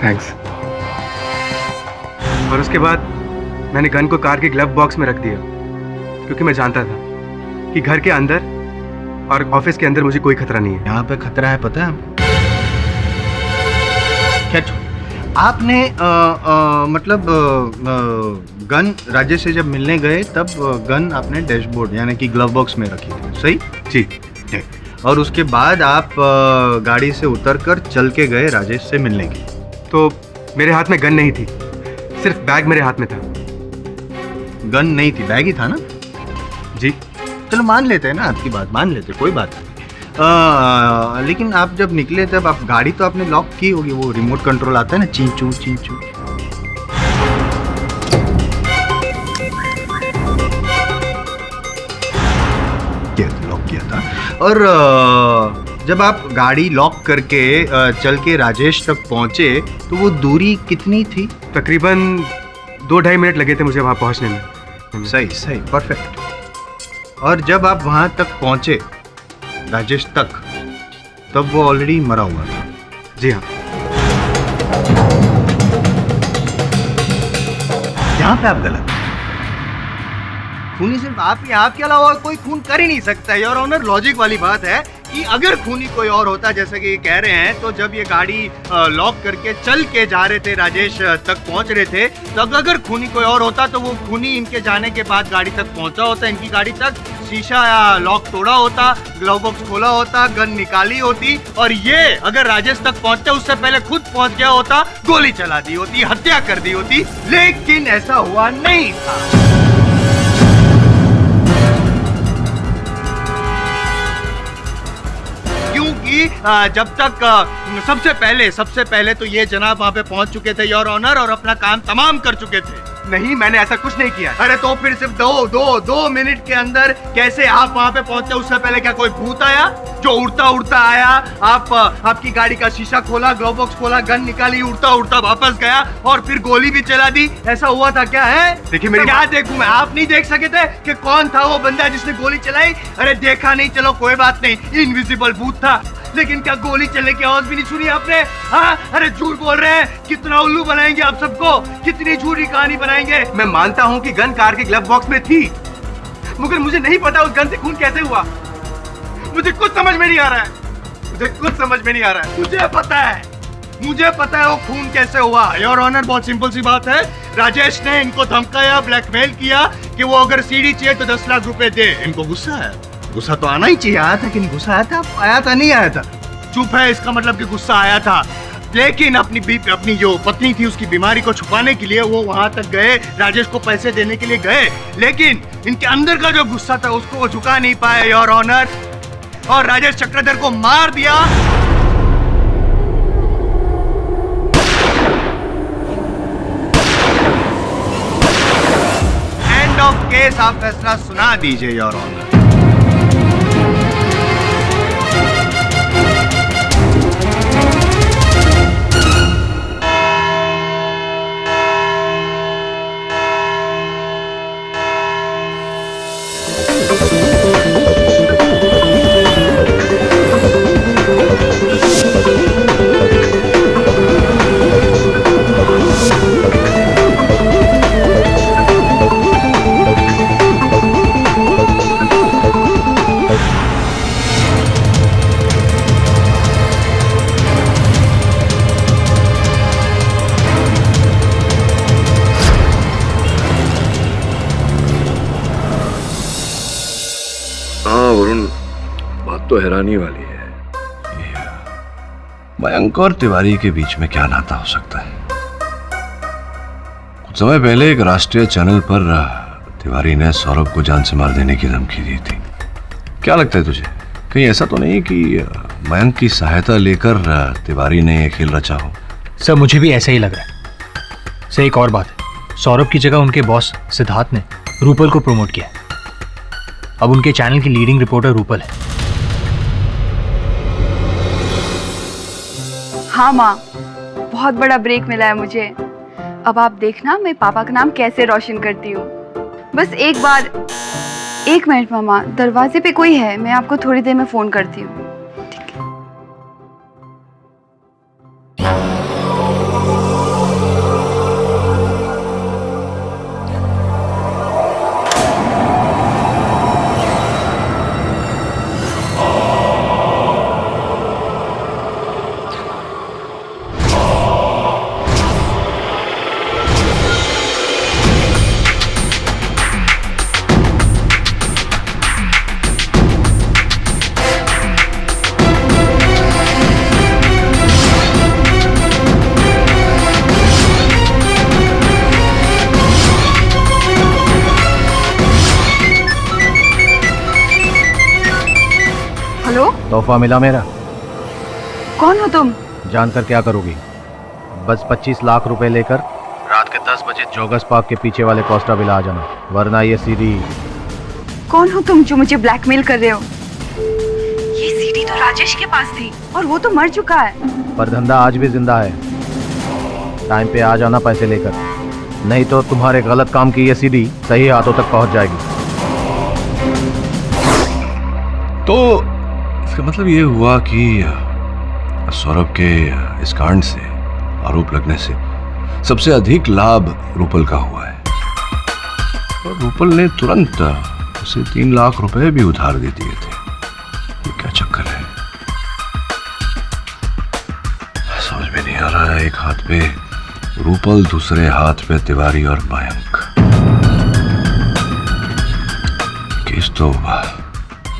थैंक्स। और उसके बाद मैंने गन को कार के ग्लव बॉक्स में रख दिया, क्योंकि मैं जानता था कि घर के अंदर और ऑफिस के अंदर मुझे कोई खतरा नहीं है। यहाँ पे खतरा है, पता है? क्या आपने मतलब गन राजेश से जब मिलने गए तब गन आपने डैशबोर्ड यानी कि ग्लव बॉक्स में रखी थी, सही? जी। और उसके बाद आप गाड़ी से उतरकर चल के गए राजेश से मिलने के लिए। तो मेरे हाथ में गन नहीं थी, सिर्फ बैग मेरे हाथ में था। गन नहीं थी, बैग ही था ना? जी। चलो मान लेते हैं ना, आपकी बात मान लेते, कोई बात नहीं। लेकिन आप जब निकले तब आप गाड़ी तो आपने लॉक की होगी, वो रिमोट कंट्रोल आता है ना, चींचू चींचू। लॉक किया था। और जब आप गाड़ी लॉक करके चल के राजेश तक पहुंचे तो वो दूरी कितनी थी? तकरीबन 2-2.5 मिनट लगे थे मुझे वहां पहुंचने में। सही सही, परफेक्ट। और जब आप वहां तक पहुंचे, राजेश तक, तब वो ऑलरेडी मरा हुआ था। जी हाँ। यहाँ पे आप गलत, खूनी सिर्फ आप ही, आपके अलावा कोई खून कर ही नहीं सकता है। योर ऑनर, लॉजिक वाली बात है कि अगर खूनी कोई और होता, जैसे कि कह रहे हैं, तो जब ये गाड़ी लॉक करके चल के जा रहे थे, राजेश तक पहुंच रहे थे, तो अगर खूनी कोई और होता तो वो खूनी इनके जाने के बाद गाड़ी तक पहुंचा होता, इनकी गाड़ी तक, शीशा या लॉक तोड़ा होता, ग्लव बॉक्स खोला होता, गन निकाली होती, और ये अगर राजेश तक पहुंचते उससे पहले खुद पहुंच गया होता, गोली चला दी होती, हत्या कर दी होती। लेकिन ऐसा हुआ नहीं था। क्योंकि जब तक सबसे पहले तो ये जनाब वहां पे पहुंच चुके थे, योर ऑनर, और अपना काम तमाम कर चुके थे। नहीं, मैंने ऐसा कुछ नहीं किया। अरे तो फिर सिर्फ दो मिनट के अंदर कैसे आप वहां पे पहुंचे? उससे पहले क्या कोई भूत आया जो उड़ता उड़ता आया, आपकी गाड़ी का शीशा खोला, ग्लव बॉक्स खोला, गन निकाली, उड़ता उड़ता वापस गया और फिर गोली भी चला दी? ऐसा हुआ था क्या? है देखिए मेरी क्या देखूं मैं? आप नहीं देख सके थे कि कौन था वो बंदा जिसने गोली चलाई? अरे देखा नहीं, चलो कोई बात नहीं, इनविजिबल भूत था, लेकिन क्या गोली चलने की आवाज भी नहीं सुनी आपने? हाँ, अरे झूठ बोल रहे हैं। कितना उल्लू बनाएंगे आप सबको, कितनी झूठी कहानी बनाएंगे। मैं मानता हूँ कि गन कार के ग्लव बॉक्स में थी, मगर मुझे नहीं पता उस गन से खून कैसे हुआ। मुझे कुछ समझ में नहीं आ रहा है, मुझे कुछ समझ में नहीं आ रहा है। मुझे पता है वो खून कैसे हुआ। योर ऑनर, बहुत सिंपल सी बात है, राजेश ने इनको धमकाया, ब्लैकमेल किया कि वो अगर सीडी चाहिए तो 10 लाख रुपए दे। इनको गुस्सा है, गुस्सा तो आना ही चाहिए। आया था कि नहीं गुस्सा? आया था नहीं आया था? चुप है, इसका मतलब कि गुस्सा आया था। लेकिन अपनी जो पत्नी थी उसकी बीमारी को छुपाने के लिए वो वहां तक गए, राजेश को पैसे देने के लिए गए, लेकिन इनके अंदर का जो गुस्सा था उसको वो झुका नहीं पाए, योर ऑनर, और राजेश चक्रधर को मार दिया। End of case. आप फैसला सुना दीजिए, योर ऑनर। तो हैरानी वाली है, मयंक और तिवारी के बीच में क्या नाता हो सकता है? कुछ समय पहले एक राष्ट्रीय चैनल पर तिवारी ने सौरभ को जान से मार देने की धमकी दी थी। क्या लगता है तुझे, कहीं ऐसा तो नहीं कि मयंक की सहायता लेकर तिवारी ने यह खेल रचा हो? सर, मुझे भी ऐसा ही लग रहा है। सर, एक और बात है, सौरभ की जगह उनके बॉस सिद्धार्थ ने रूपल को प्रमोट किया। अब उनके चैनल की लीडिंग रिपोर्टर रूपल है। हाँ माँ, बहुत बड़ा ब्रेक मिला है मुझे। अब आप देखना मैं पापा का नाम कैसे रोशन करती हूँ। बस एक बार, 1 मिनट मामा, दरवाजे पे कोई है, मैं आपको थोड़ी देर में फ़ोन करती हूँ। तोहफा मिला मेरा। कौन हो तुम? जानकर क्या करोगी? बस 25 लाख रुपए लेकर रात के 10 बजे जोगस पार्क के पीछे वाले कोस्टा विला आ जाना, वरना ये सीडी। कौन हो तुम जो मुझे ब्लैकमेल कर रहे हो? ये सीडी तो राजेश के पास थी और वो तो मर चुका है। पर धंधा आज भी जिंदा है। टाइम पे आ जाना पैसे लेकर, नहीं तो तुम्हारे गलत काम की ये सीडी सही हाथों तक पहुंच जाएगी। तो इसका मतलब ये हुआ कि सौरभ के इस कांड से, आरोप लगने से सबसे अधिक लाभ रूपल का हुआ है और रूपल ने तुरंत उसे 3 लाख रुपए भी उधार दे दिए थे। ये क्या चक्कर है, समझ में नहीं आ रहा है। एक हाथ पे रूपल, दूसरे हाथ पे तिवारी और मयंक। केस तो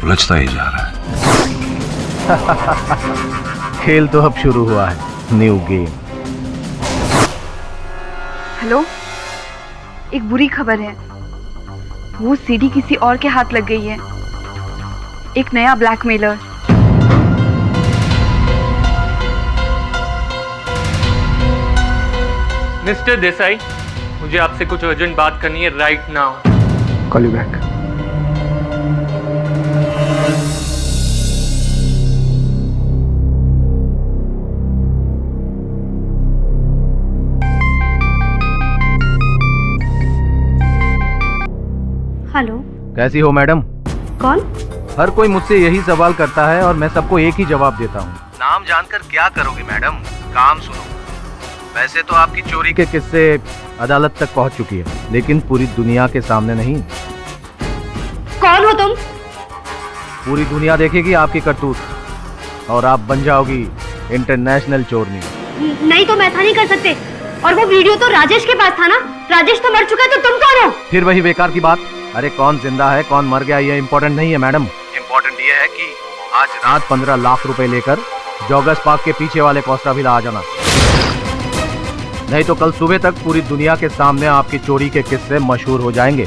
उलझता ही जा रहा है। खेल तो अब शुरू हुआ है, न्यू गेम। हेलो, एक बुरी खबर है। वो सीडी किसी और के हाथ लग गई है। एक नया ब्लैकमेलर। मिस्टर देसाई, मुझे आपसे कुछ अर्जेंट बात करनी है right now. Call you back. Hello, कैसी हो मैडम? कौन? हर कोई मुझसे यही सवाल करता है और मैं सबको एक ही जवाब देता हूँ। नाम जानकर क्या करोगे मैडम, काम सुनो। वैसे तो आपकी चोरी के किस्से अदालत तक पहुँच चुकी है, लेकिन पूरी दुनिया के सामने नहीं। कौन हो तुम? पूरी दुनिया देखेगी आपकी करतूत और आप बन जाओगी इंटरनेशनल चोरनी। नहीं तो मैं ऐसा नहीं कर सकते। और वो वीडियो तो राजेश के पास था ना? राजेश तो मर चुका है, तो तुम कौन हो? फिर वही बेकार की बात। अरे कौन जिंदा है कौन मर गया ये इम्पोर्टेंट नहीं है मैडम। इम्पोर्टेंट ये है कि आज रात 15 लाख रुपए लेकर जॉगर्स पार्क के पीछे वाले कोस्टा विला आ जाना, नहीं तो कल सुबह तक पूरी दुनिया के सामने आपकी चोरी के किस्से मशहूर हो जाएंगे।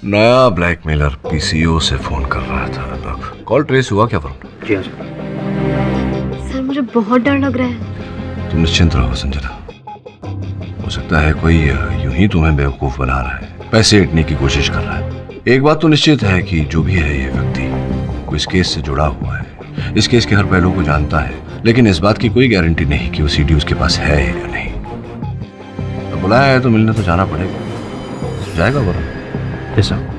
नया ब्लैकमेलर पीसीओ से फोन कर रहा था। कॉल ट्रेस हुआ क्या वरुण? जी सर, मुझे बहुत डर लग रहा है। तुम निश्चिंत रहो संजना, हो सकता है कोई यूं ही तुम्हें बेवकूफ बना रहा है, पैसे ऐंठने की कोशिश कर रहा है। एक बात तो निश्चित है कि जो भी है ये व्यक्ति कोई इस केस से जुड़ा हुआ है, इस केस के हर पहलू को जानता है, लेकिन इस बात की कोई गारंटी नहीं कि वो सीडी उसके पास है या नहीं। तो बुलाया है तो मिलने तो जाना पड़ेगा। जाएगा वरुण? Yes sir.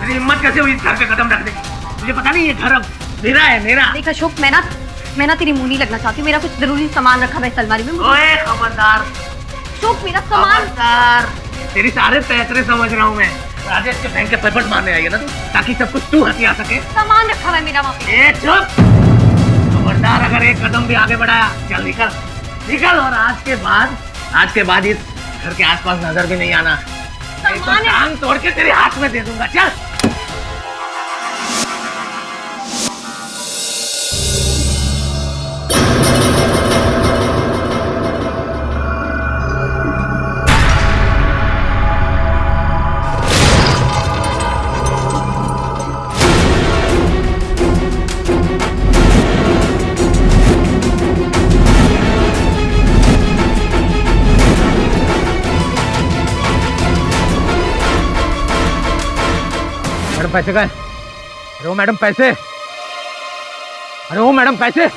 मेरी हिम्मत कैसे हुई इस घर पे कदम रखने की? मुझे पता नहीं ये घर अब मेरा है, मेरा। देख अशोक, मैं ना तेरी मुंह नहीं लगना चाहती। मेरा कुछ जरूरी सामान रखा है अलमारी में। ओए खबरदार अशोक, मेरा सामान। खबरदार, तेरी सारे पैतरे समझ रहा हूँ मैं। राजेश के बैंक के पेपर मारने आई है ना तू, ताकि सब कुछ तू हथिया सके। सामान रखा हुआ है मेरा वहाँ पे। ए चुप! खबरदार, अगर एक कदम भी आगे बढ़ाया, चल निकल निकल। और आज के बाद इस घर के आसपास नजर भी नहीं आना, नहीं तो टांग तोड़ के तेरे हाथ में दे दूंगा। चल। मैडम पैसे का? अरे वो मैडम पैसे, अरे वो मैडम पैसे।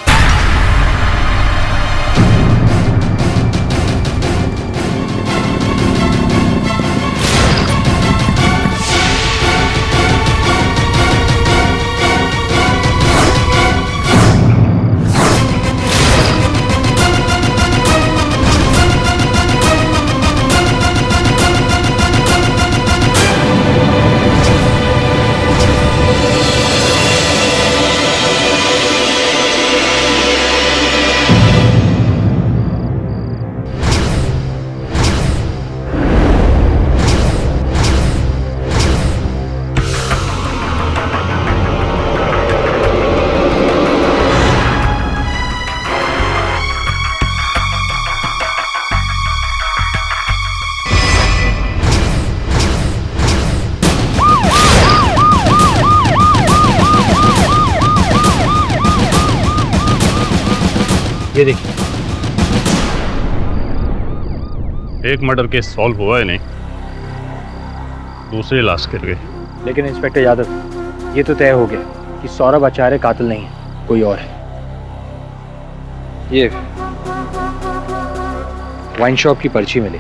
ये देखिए। एक मर्डर केस सॉल्व हुआ है नहीं, दूसरी लाश गिर गई। लेकिन इंस्पेक्टर यादव, ये तो तय हो गया कि सौरभ आचार्य कातिल नहीं है, कोई और है। ये वाइन शॉप की पर्ची मिली।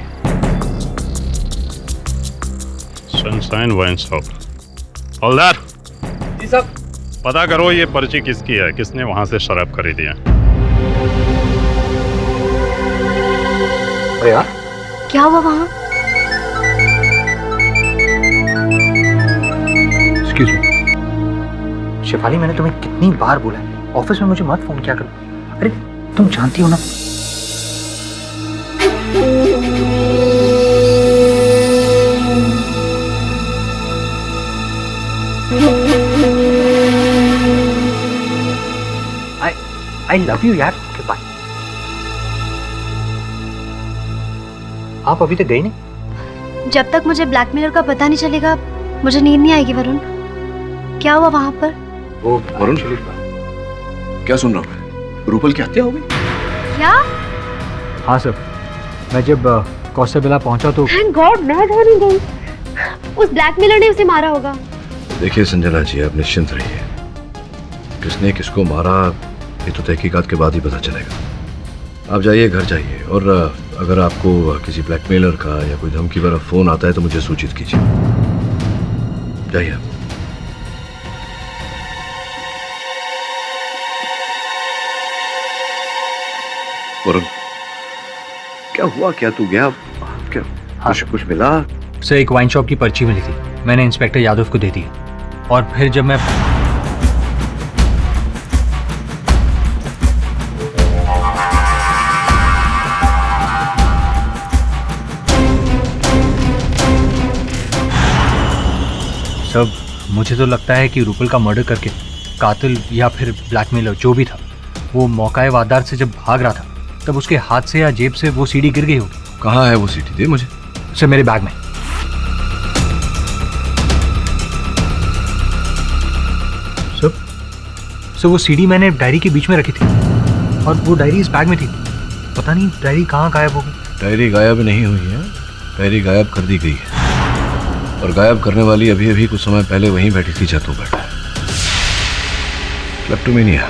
Sunshine wine shop. हवलदार जी साहब। पता करो ये पर्ची किसकी है, किसने वहां से शराब खरीदी है। अरे यार, क्या हुआ वहाँ? एक्सक्यूज मी शेफाली, मैंने तुम्हें कितनी बार बोला है ऑफिस में मुझे मत फोन किया करो। अरे तुम जानती हो ना। आई लव यू यार। बाय। आप अभी तक गई नहीं? जब तक मुझे ब्लैकमेलर का पता नहीं चलेगा मुझे नींद नहीं आएगी। वरुण, क्या हुआ वहाँ पर? वो वरुण, क्या सुन रहा हूँ मैं? रूपल की हत्या हो गई? क्या? हाँ सर, मैं जब कौशबिला पहुंचा तो थैंक गॉड मैं घर नहीं गई। उस ब्लैकमेलर ने उसे मारा होगा। देखिए संजना जी, आप निश्चिंत रहिए। किसने किसको मारा ये तो तहकीकात के बाद ही पता चलेगा। आप जाइए, घर जाइए, और अगर आपको किसी ब्लैकमेलर का या कोई धमकी वाला फोन आता है तो मुझे सूचित कीजिए। जाइए आप। वरुण, क्या हुआ? क्या तू गया? क्या कुछ मिला? सर, एक वाइन शॉप की पर्ची मिली थी, मैंने इंस्पेक्टर यादव को दे दी। और फिर जब मैं सब, मुझे तो लगता है कि रूपल का मर्डर करके कातिल या फिर ब्लैकमेलर जो भी था, वो मौकाए वारदात से जब भाग रहा था तब उसके हाथ से या जेब से वो सीडी गिर गई होगी। कहाँ है वो सीडी? दे मुझे। सर, मेरे बैग में। सर वो सीडी मैंने डायरी के बीच में रखी थी और वो डायरी इस बैग में थी। पता नहीं डायरी कहाँ गायब हो गई। डायरी गायब नहीं हुई है, डायरी गायब कर दी गई है, और गायब करने वाली अभी अभी कुछ समय पहले वहीं बैठी थी, छतों पर। क्लेप्टोमेनिया।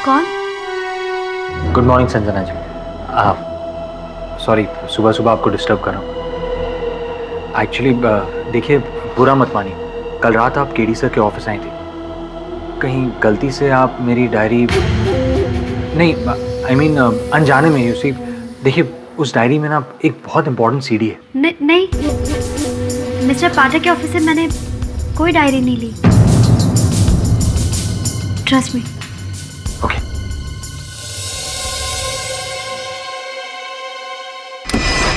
कौन? Good morning Sanjana ji. Sorry सुबह सुबह आपको डिस्टर्ब कर रहा हूँ। एक्चुअली देखिए, बुरा मत मानिए, कल रात आप केडी सर के ऑफिस आई थी। कहीं गलती से आप मेरी डायरी नहीं, आई मीन अनजाने में, यू सी, देखिए उस डायरी में ना एक बहुत इंपॉर्टेंट सीडी है। नहीं, मिस्टर पाठक के ऑफिस से मैंने कोई डायरी नहीं ली। Trust me. ओके।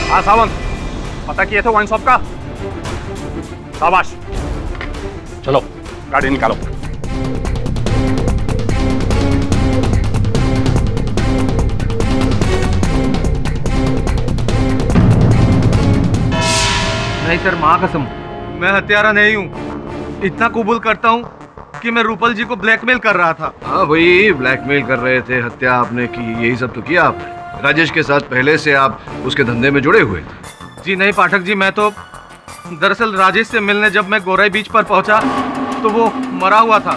हाँ सावंत, पता किए थे वाइन शॉप का? शाबाश, चलो गाड़ी निकालो। नहीं सर, माँ कसम, मैं हत्यारा नहीं हूँ। इतना कबूल करता हूँ कि मैं रूपल जी को ब्लैकमेल कर रहा था। हाँ भाई, ब्लैकमेल कर रहे थे, हत्या आपने की, यही सब तो किया आपने। राजेश के साथ पहले से आप उसके धंधे में जुड़े हुए थे। जी नहीं पाठक जी, मैं तो दरअसल राजेश से मिलने जब मैं गोराई बीच पर पहुंचा तो वो मरा हुआ था,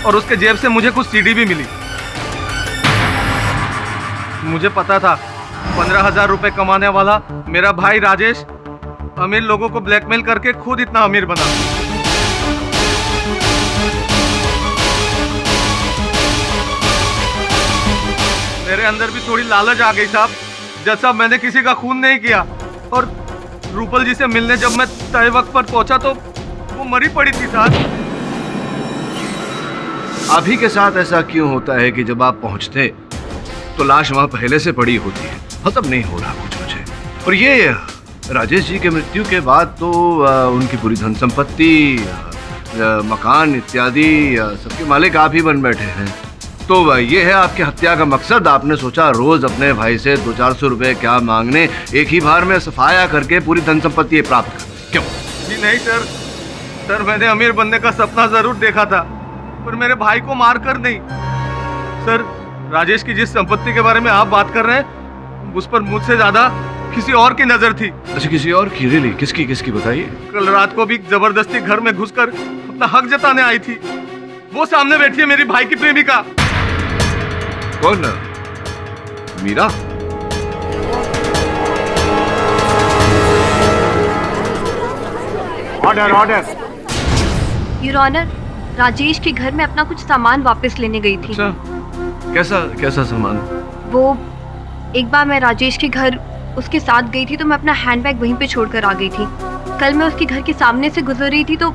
और उसके जेब से मुझे कुछ सीडी भी मिली। मुझे पता था 15,000 रुपए कमाने वाला मेरा भाई राजेश अमीर लोगों को ब्लैकमेल करके खुद इतना अमीर बना। मेरे अंदर भी थोड़ी लालच आ गई साहब। जैसा मैंने किसी का खून नहीं किया, और रूपल जी से मिलने जब मैं तय वक्त पर पहुंचा तो वो मरी पड़ी थी साहब। अभी के साथ ऐसा क्यों होता है कि जब आप पहुंचते तो लाश वहां पहले से पड़ी होती है? मतलब नहीं हो रहा कुछ मुझे। और राजेश जी के मृत्यु के बाद तो उनकी पूरी धन संपत्ति, मकान इत्यादि सबके मालिक आप ही बन बैठे हैं। तो ये है आपकी हत्या का मकसद। आपने सोचा रोज अपने भाई से 200-400 रुपए क्या मांगने, एक ही बार में सफाया करके पूरी धन संपत्ति प्राप्त कर। क्यों? जी नहीं सर, सर मैंने अमीर बनने का सपना जरूर देखा था, पर मेरे भाई को मार कर नहीं। सर राजेश की जिस संपत्ति के बारे में आप बात कर रहे हैं, उस पर मुझसे ज्यादा किसी और की नजर थी। अच्छा, किसी और की? रियली? किसकी बताइए। कल रात को भी जबरदस्ती घर में घुसकर अपना हक जताने आई थी। वो सामने बैठी है मेरी भाई की प्रेमिका। कौन? Meera? Order. Your honour, Rajesh के घर में अपना कुछ सामान वापस लेने गई थी। अच्छा, कैसा सामान? वो एक बार मैं राजेश के घर उसके साथ गई थी तो मैं अपना हैंडबैग वहीं पे छोड़कर आ गई थी। कल मैं उसके घर के सामने से गुजर रही थी तो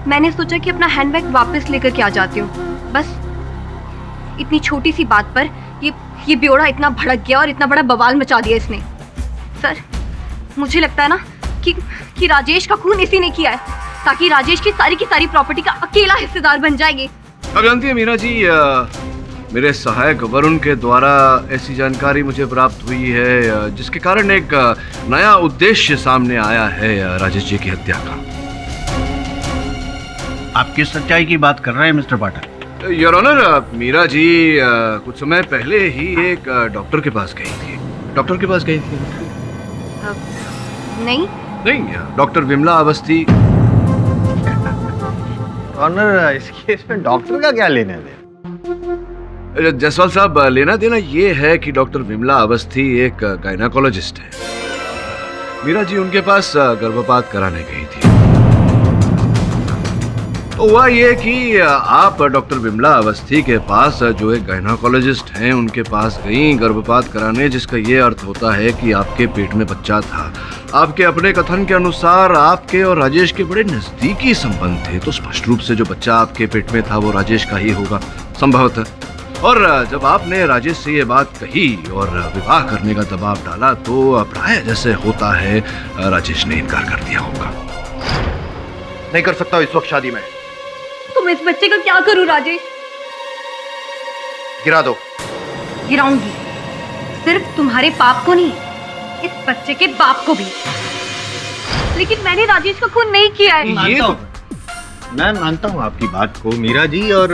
मैंने सोचा कि अपना हैंडबैग वापस लेकर के आ जाती हूँ। बस इतनी छोटी सी बात पर ये बेवड़ा इतना भड़क गया और इतना बड़ा बवाल मचा दिया इसने। सर मुझे लगता है ना कि राजेश का खून इसी ने किया है, ताकि राजेश की सारी प्रॉपर्टी का अकेला हिस्सेदार बन जाएंगे। अब जानती है मीरा जी, मेरे सहायक वरुण के द्वारा ऐसी जानकारी मुझे प्राप्त हुई है जिसके कारण एक नया उद्देश्य सामने आया है राजेश जी की हत्या का। आप किस सच्चाई की बात कर रहे हैं mister Pathak? Your honour, Meera ji कुछ समय पहले ही एक डॉक्टर के पास गई थी। डॉक्टर के पास गई थी? नहीं, डॉक्टर विमला अवस्थी। ऑनर, इस केस में डॉक्टर का क्या लेना देना? जायसवाल साहब, लेना देना ये है कि डॉक्टर विमला अवस्थी एक गायनाकोलॉजिस्ट है। मीरा जी उनके पास गर्भपात कराने गई थी। तो हुआ ये कि आप डॉक्टर विमला अवस्थी के पास, जो एक गायनाकोलॉजिस्ट हैं, उनके पास गई गर्भपात कराने, जिसका ये अर्थ होता है कि आपके पेट में बच्चा था। आपके अपने कथन के अनुसार आपके और राजेश के बड़े नजदीकी संबंध थे, तो स्पष्ट रूप से जो बच्चा आपके पेट में था वो राजेश का ही होगा संभवतः। और जब आपने राजेश से ये बात कही और विवाह करने का दबाव डाला तो प्राय जैसे होता है राजेश ने इनकार कर दिया होगा। नहीं कर सकता इस वक्त शादी में। तुम इस बच्चे का क्या करूं राजेश? गिरा दो। गिराऊंगी, सिर्फ तुम्हारे पाप को नहीं, इस बच्चे के बाप को भी। लेकिन मैंने राजेश का खून नहीं किया है। मैं मानता हूँ आपकी बात को मीरा जी, और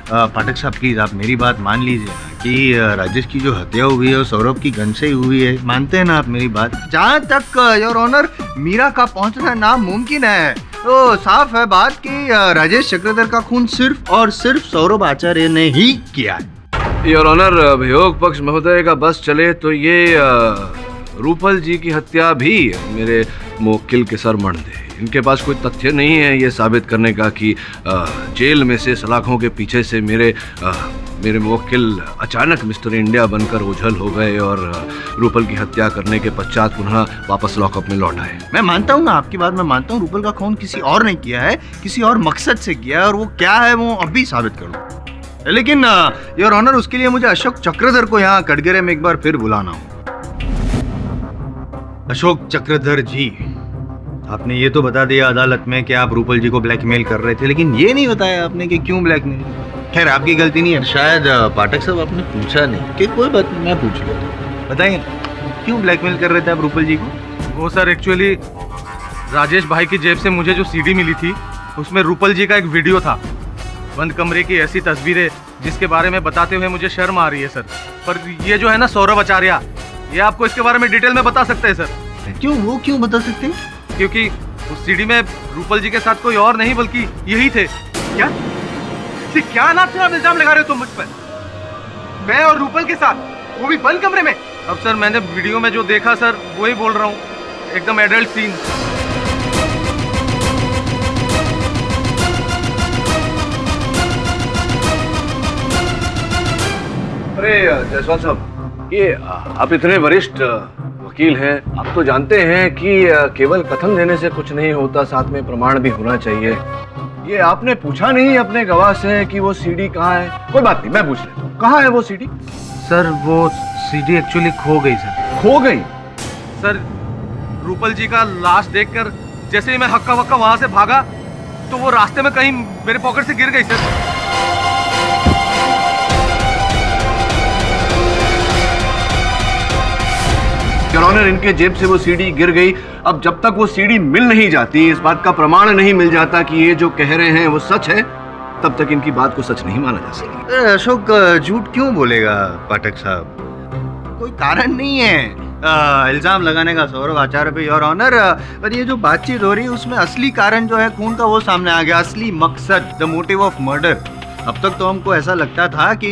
पाठक साहब प्लीज आप मेरी बात मान लीजिए कि राजेश की जो हत्या हुई है वो सौरभ की गन से ही हुई है। मानते हैं ना आप मेरी बात? जहाँ तक योर ऑनर मीरा का पहुँचना नामुमकिन है, तो साफ है बात कि राजेश चक्रधर का खून सिर्फ और सिर्फ सौरभ आचार्य ने ही किया है। योर ऑनर, अभियोग पक्ष महोदय का बस चले तो ये रूपल जी की हत्या भी मेरे मुवक्किल के सर मढ़ दे। इनके पास कोई तथ्य नहीं है ये साबित करने का कि जेल में से सलाखों के पीछे से मेरे मुवक्किल अचानक मिस्टर इंडिया बनकर ओझल हो गए और रूपल की हत्या करने के पश्चात पुनः वापस लॉकअप में लौट आए। मैं मानता हूँ ना आपकी बात, मैं मानता हूँ रूपल का खून किसी और ने किया है, किसी और मकसद से किया है, और वो क्या है वो अभी साबित करूँ। लेकिन योर ऑनर, उसके लिए मुझे अशोक चक्रधर को यहाँ कटघरे में एक बार फिर बुलाना हो। अशोक चक्रधर जी, आपने ये तो बता दिया अदालत में कि आप रूपल जी को ब्लैकमेल कर रहे थे, लेकिन ये नहीं बताया आपने कि क्यों ब्लैकमेल। खैर आपकी गलती नहीं है, शायद पाठक साहब आपने पूछा नहीं, कि कोई बात नहीं, मैं पूछ लेता हूँ। बताइए क्यों ब्लैकमेल कर रहे थे आप रूपल जी को? वो सर एक्चुअली राजेश भाई की जेब से मुझे जो सीडी मिली थी उसमें रूपल जी का एक वीडियो था। बंद कमरे की ऐसी तस्वीरें जिसके बारे में बताते हुए मुझे शर्म आ रही है सर। पर ये जो है ना सौरभ आचार्य, ये आपको इसके बारे में डिटेल में बता सकते हैं सर। क्यों बता सकते हैं? क्योंकि उस सीडी में रूपल जी के साथ कोई और नहीं बल्कि यही थे। क्या नाम इल्जाम लगा रहे हो तुम मुझ पर? मैं और रूपल के साथ, वो भी बंद कमरे में? अब सर मैंने वीडियो में जो देखा सर वही बोल रहा हूँ, एकदम एडल्ट सीन। अरे जायसवाल साहब, ये आप इतने वरिष्ठ वकील हैं, आप तो जानते हैं कि केवल कथन देने से कुछ नहीं होता, साथ में प्रमाण भी होना चाहिए। ये आपने पूछा नहीं अपने गवाह से कि वो सीडी कहाँ है? कोई बात नहीं, मैं पूछ लेता हूँ, कहाँ है वो सीडी? सर वो सीडी एक्चुअली खो गई सर। खो गई? सर रूपल जी का लाश देखकर जैसे ही मैं हक्का वक्का वहां से भागा तो वो रास्ते में कहीं मेरे पॉकेट से गिर गई सर। योर ऑनर, इनके जेब से वो सीडी गिर गई। अब जब तक वो सीडी मिल नहीं जाती, इस बात का प्रमाण नहीं मिल जाता कि ये जो कह रहे हैं वो सच है, तब तक इनकी बात को सच नहीं माना जा सकता। अशोक झूठ क्यों बोलेगा पाठक साहब? कोई कारण नहीं है इल्जाम लगाने का सौरभ आचार्य पे, योर ऑनर। पर ये जो बातचीत हो रही है उसमें असली कारण जो है खून का वो सामने आ गया, असली मकसद, द मोटिव ऑफ मर्डर। अब तक तो हमको ऐसा लगता था कि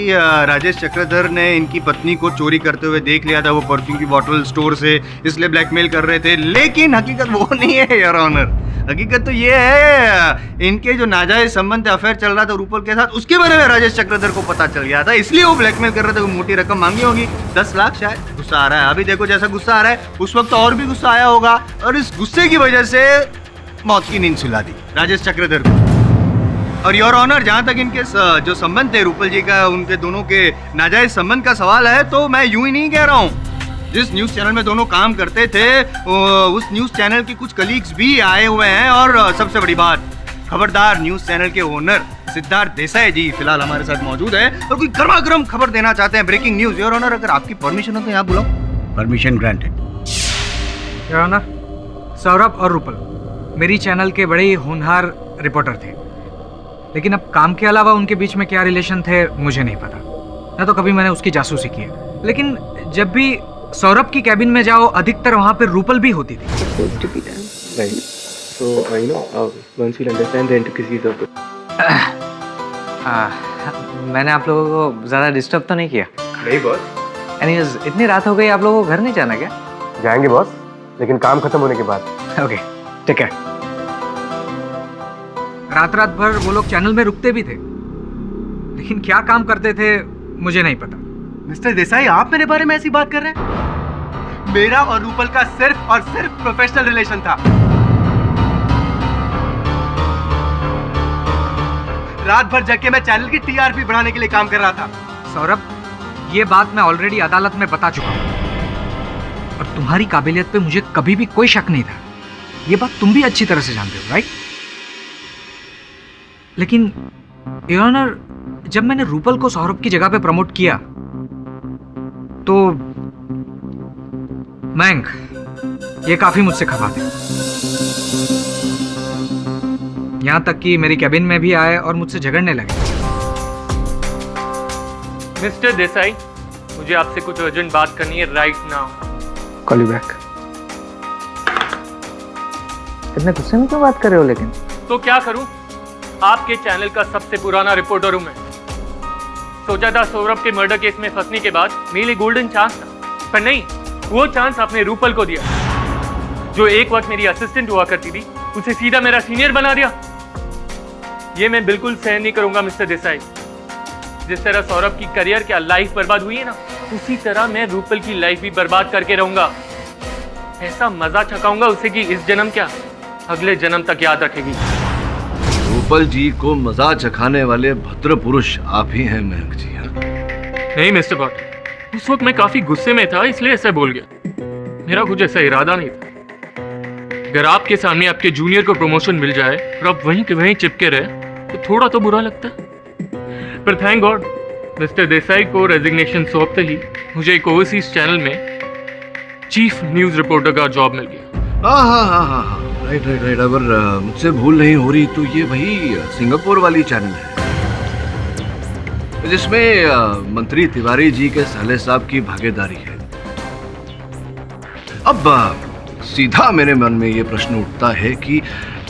राजेश चक्रधर ने इनकी पत्नी को चोरी करते हुए देख लिया था वो परफ्यूम की बॉटल स्टोर से, इसलिए ब्लैकमेल कर रहे थे, लेकिन हकीकत वो नहीं है योर ऑनर। हकीकत तो ये है इनके जो नाजायज संबंध अफेयर चल रहा था रूपल के साथ, उसके बारे में राजेश चक्रधर को पता चल गया था, इसलिए वो ब्लैकमेल कर रहे थे। वो मोटी रकम मांगी होगी, 10 लाख शायद। गुस्सा आ रहा है, अभी देखो जैसा गुस्सा आ रहा है, उस वक्त और भी गुस्सा आया होगा, और इस गुस्से की वजह से मौत की नींद सुला दी राजेश चक्रधर को। और योर ऑनर, जहां तक इनके जो संबंध थे रूपल जी का, उनके दोनों के नाजायज संबंध का सवाल है, तो मैं यूं ही नहीं कह रहा हूं। जिस न्यूज चैनल में दोनों काम करते थे उस न्यूज चैनल के कुछ कलीग्स भी आए हुए हैं, और सबसे बड़ी बात, खबरदार न्यूज चैनल के ओनर सिद्धार्थ देसाई जी फिलहाल हमारे साथ मौजूद है और कोई गर्मा-गर्म खबर देना चाहते हैं, ब्रेकिंग न्यूज। योर ऑनर, अगर आपकी परमिशन हो तो यहाँ बुलाओ। Permission granted. Your honour, Saurabh और रूपल मेरी चैनल के बड़े ही होनहार रिपोर्टर थे, लेकिन अब काम के अलावा उनके बीच में क्या रिलेशन थे मुझे नहीं पता, ना तो कभी मैंने उसकी जासूसी की है। लेकिन जब भी सौरभ की कैबिन में जाओ, अधिकतर वहां पर रूपल भी होती थी। मैंने आप लोगों को ज़्यादा डिस्टर्ब तो नहीं किया? नहीं बॉस। एनीवेज, इतनी रात हो गई, आप लोगों को घर नहीं जाना क्या? जाएंगे बॉस, लेकिन काम खत्म होने के बाद। ओके, ठीक है। रात रात भर वो लोग चैनल में रुकते भी थे, लेकिन क्या काम करते थे मुझे नहीं पता। मिस्टर देसाई, आप मेरे बारे में ऐसी बात कर रहे हैं? मेरा और रूपल का सिर्फ और सिर्फ प्रोफेशनल रिलेशन था। रात भर जग के मैं चैनल की टीआरपी बढ़ाने के लिए काम कर रहा था। सौरभ, ये बात मैं ऑलरेडी अदालत में बता चुका हूं, और तुम्हारी काबिलियत पे मुझे कभी भी कोई शक नहीं था। ये बात तुम भी अच्छी तरह से जानते हो, राइट? लेकिन योर ऑनर, जब मैंने रूपल को सौरभ की जगह पे प्रमोट किया तो मयंक ये काफी मुझसे खफा थे, यहां तक कि मेरी कैबिन में भी आए और मुझसे झगड़ने लगे। मिस्टर देसाई, मुझे आपसे कुछ अर्जेंट बात करनी है right now. Call you back. इतने गुस्से में क्यों बात कर रहे हो? लेकिन तो क्या करूं, आपके चैनल का सबसे पुराना रिपोर्टर हूं मैं। सोचा था सौरभ के मर्डर केस में फंसने के बाद मेरे लिए गोल्डन चांस था, पर नहीं, वो चांस आपने रूपल को दिया, जो एक वक्त मेरी असिस्टेंट हुआ करती थी, उसे सीधा मेरा सीनियर बना दिया। ये मैं बिल्कुल सहन नहीं करूंगा मिस्टर देसाई। जिस तरह सौरभ की करियर क्या लाइफ बर्बाद हुई है ना, उसी तरह मैं रूपल की लाइफ भी बर्बाद करके रहूंगा। ऐसा मजा चखाऊंगा उसे कि इस जन्म क्या, अगले जन्म तक याद रखेगी। रूपल जी को मजा चखाने वाले भद्र पुरुष आप ही हैं मयंक जी। नहीं मिस्टर भट्ट, उस वक्त मैं काफी गुस्से में था, इसलिए ऐसा बोल गया। मेरा कुछ ऐसा इरादा नहीं था। अगर आपके सामने आपके जूनियर को प्रमोशन मिल जाए और आप वहीं के वहीं चिपके रहे तो थोड़ा तो बुरा लगता है, पर थैंक गॉड मिस्टर देसाई को रेजिग्नेशन सौंपते ही मुझे एक ओवरसीज चैनल में चीफ न्यूज रिपोर्टर का जॉब मिल गया। हाँ, राइट। अगर मुझसे भूल नहीं हो रही तो ये वही सिंगापुर वाली चैनल है जिसमें मंत्री तिवारी जी के साले साहब की भागीदारी है। अब सीधा मेरे मन में ये प्रश्न उठता है कि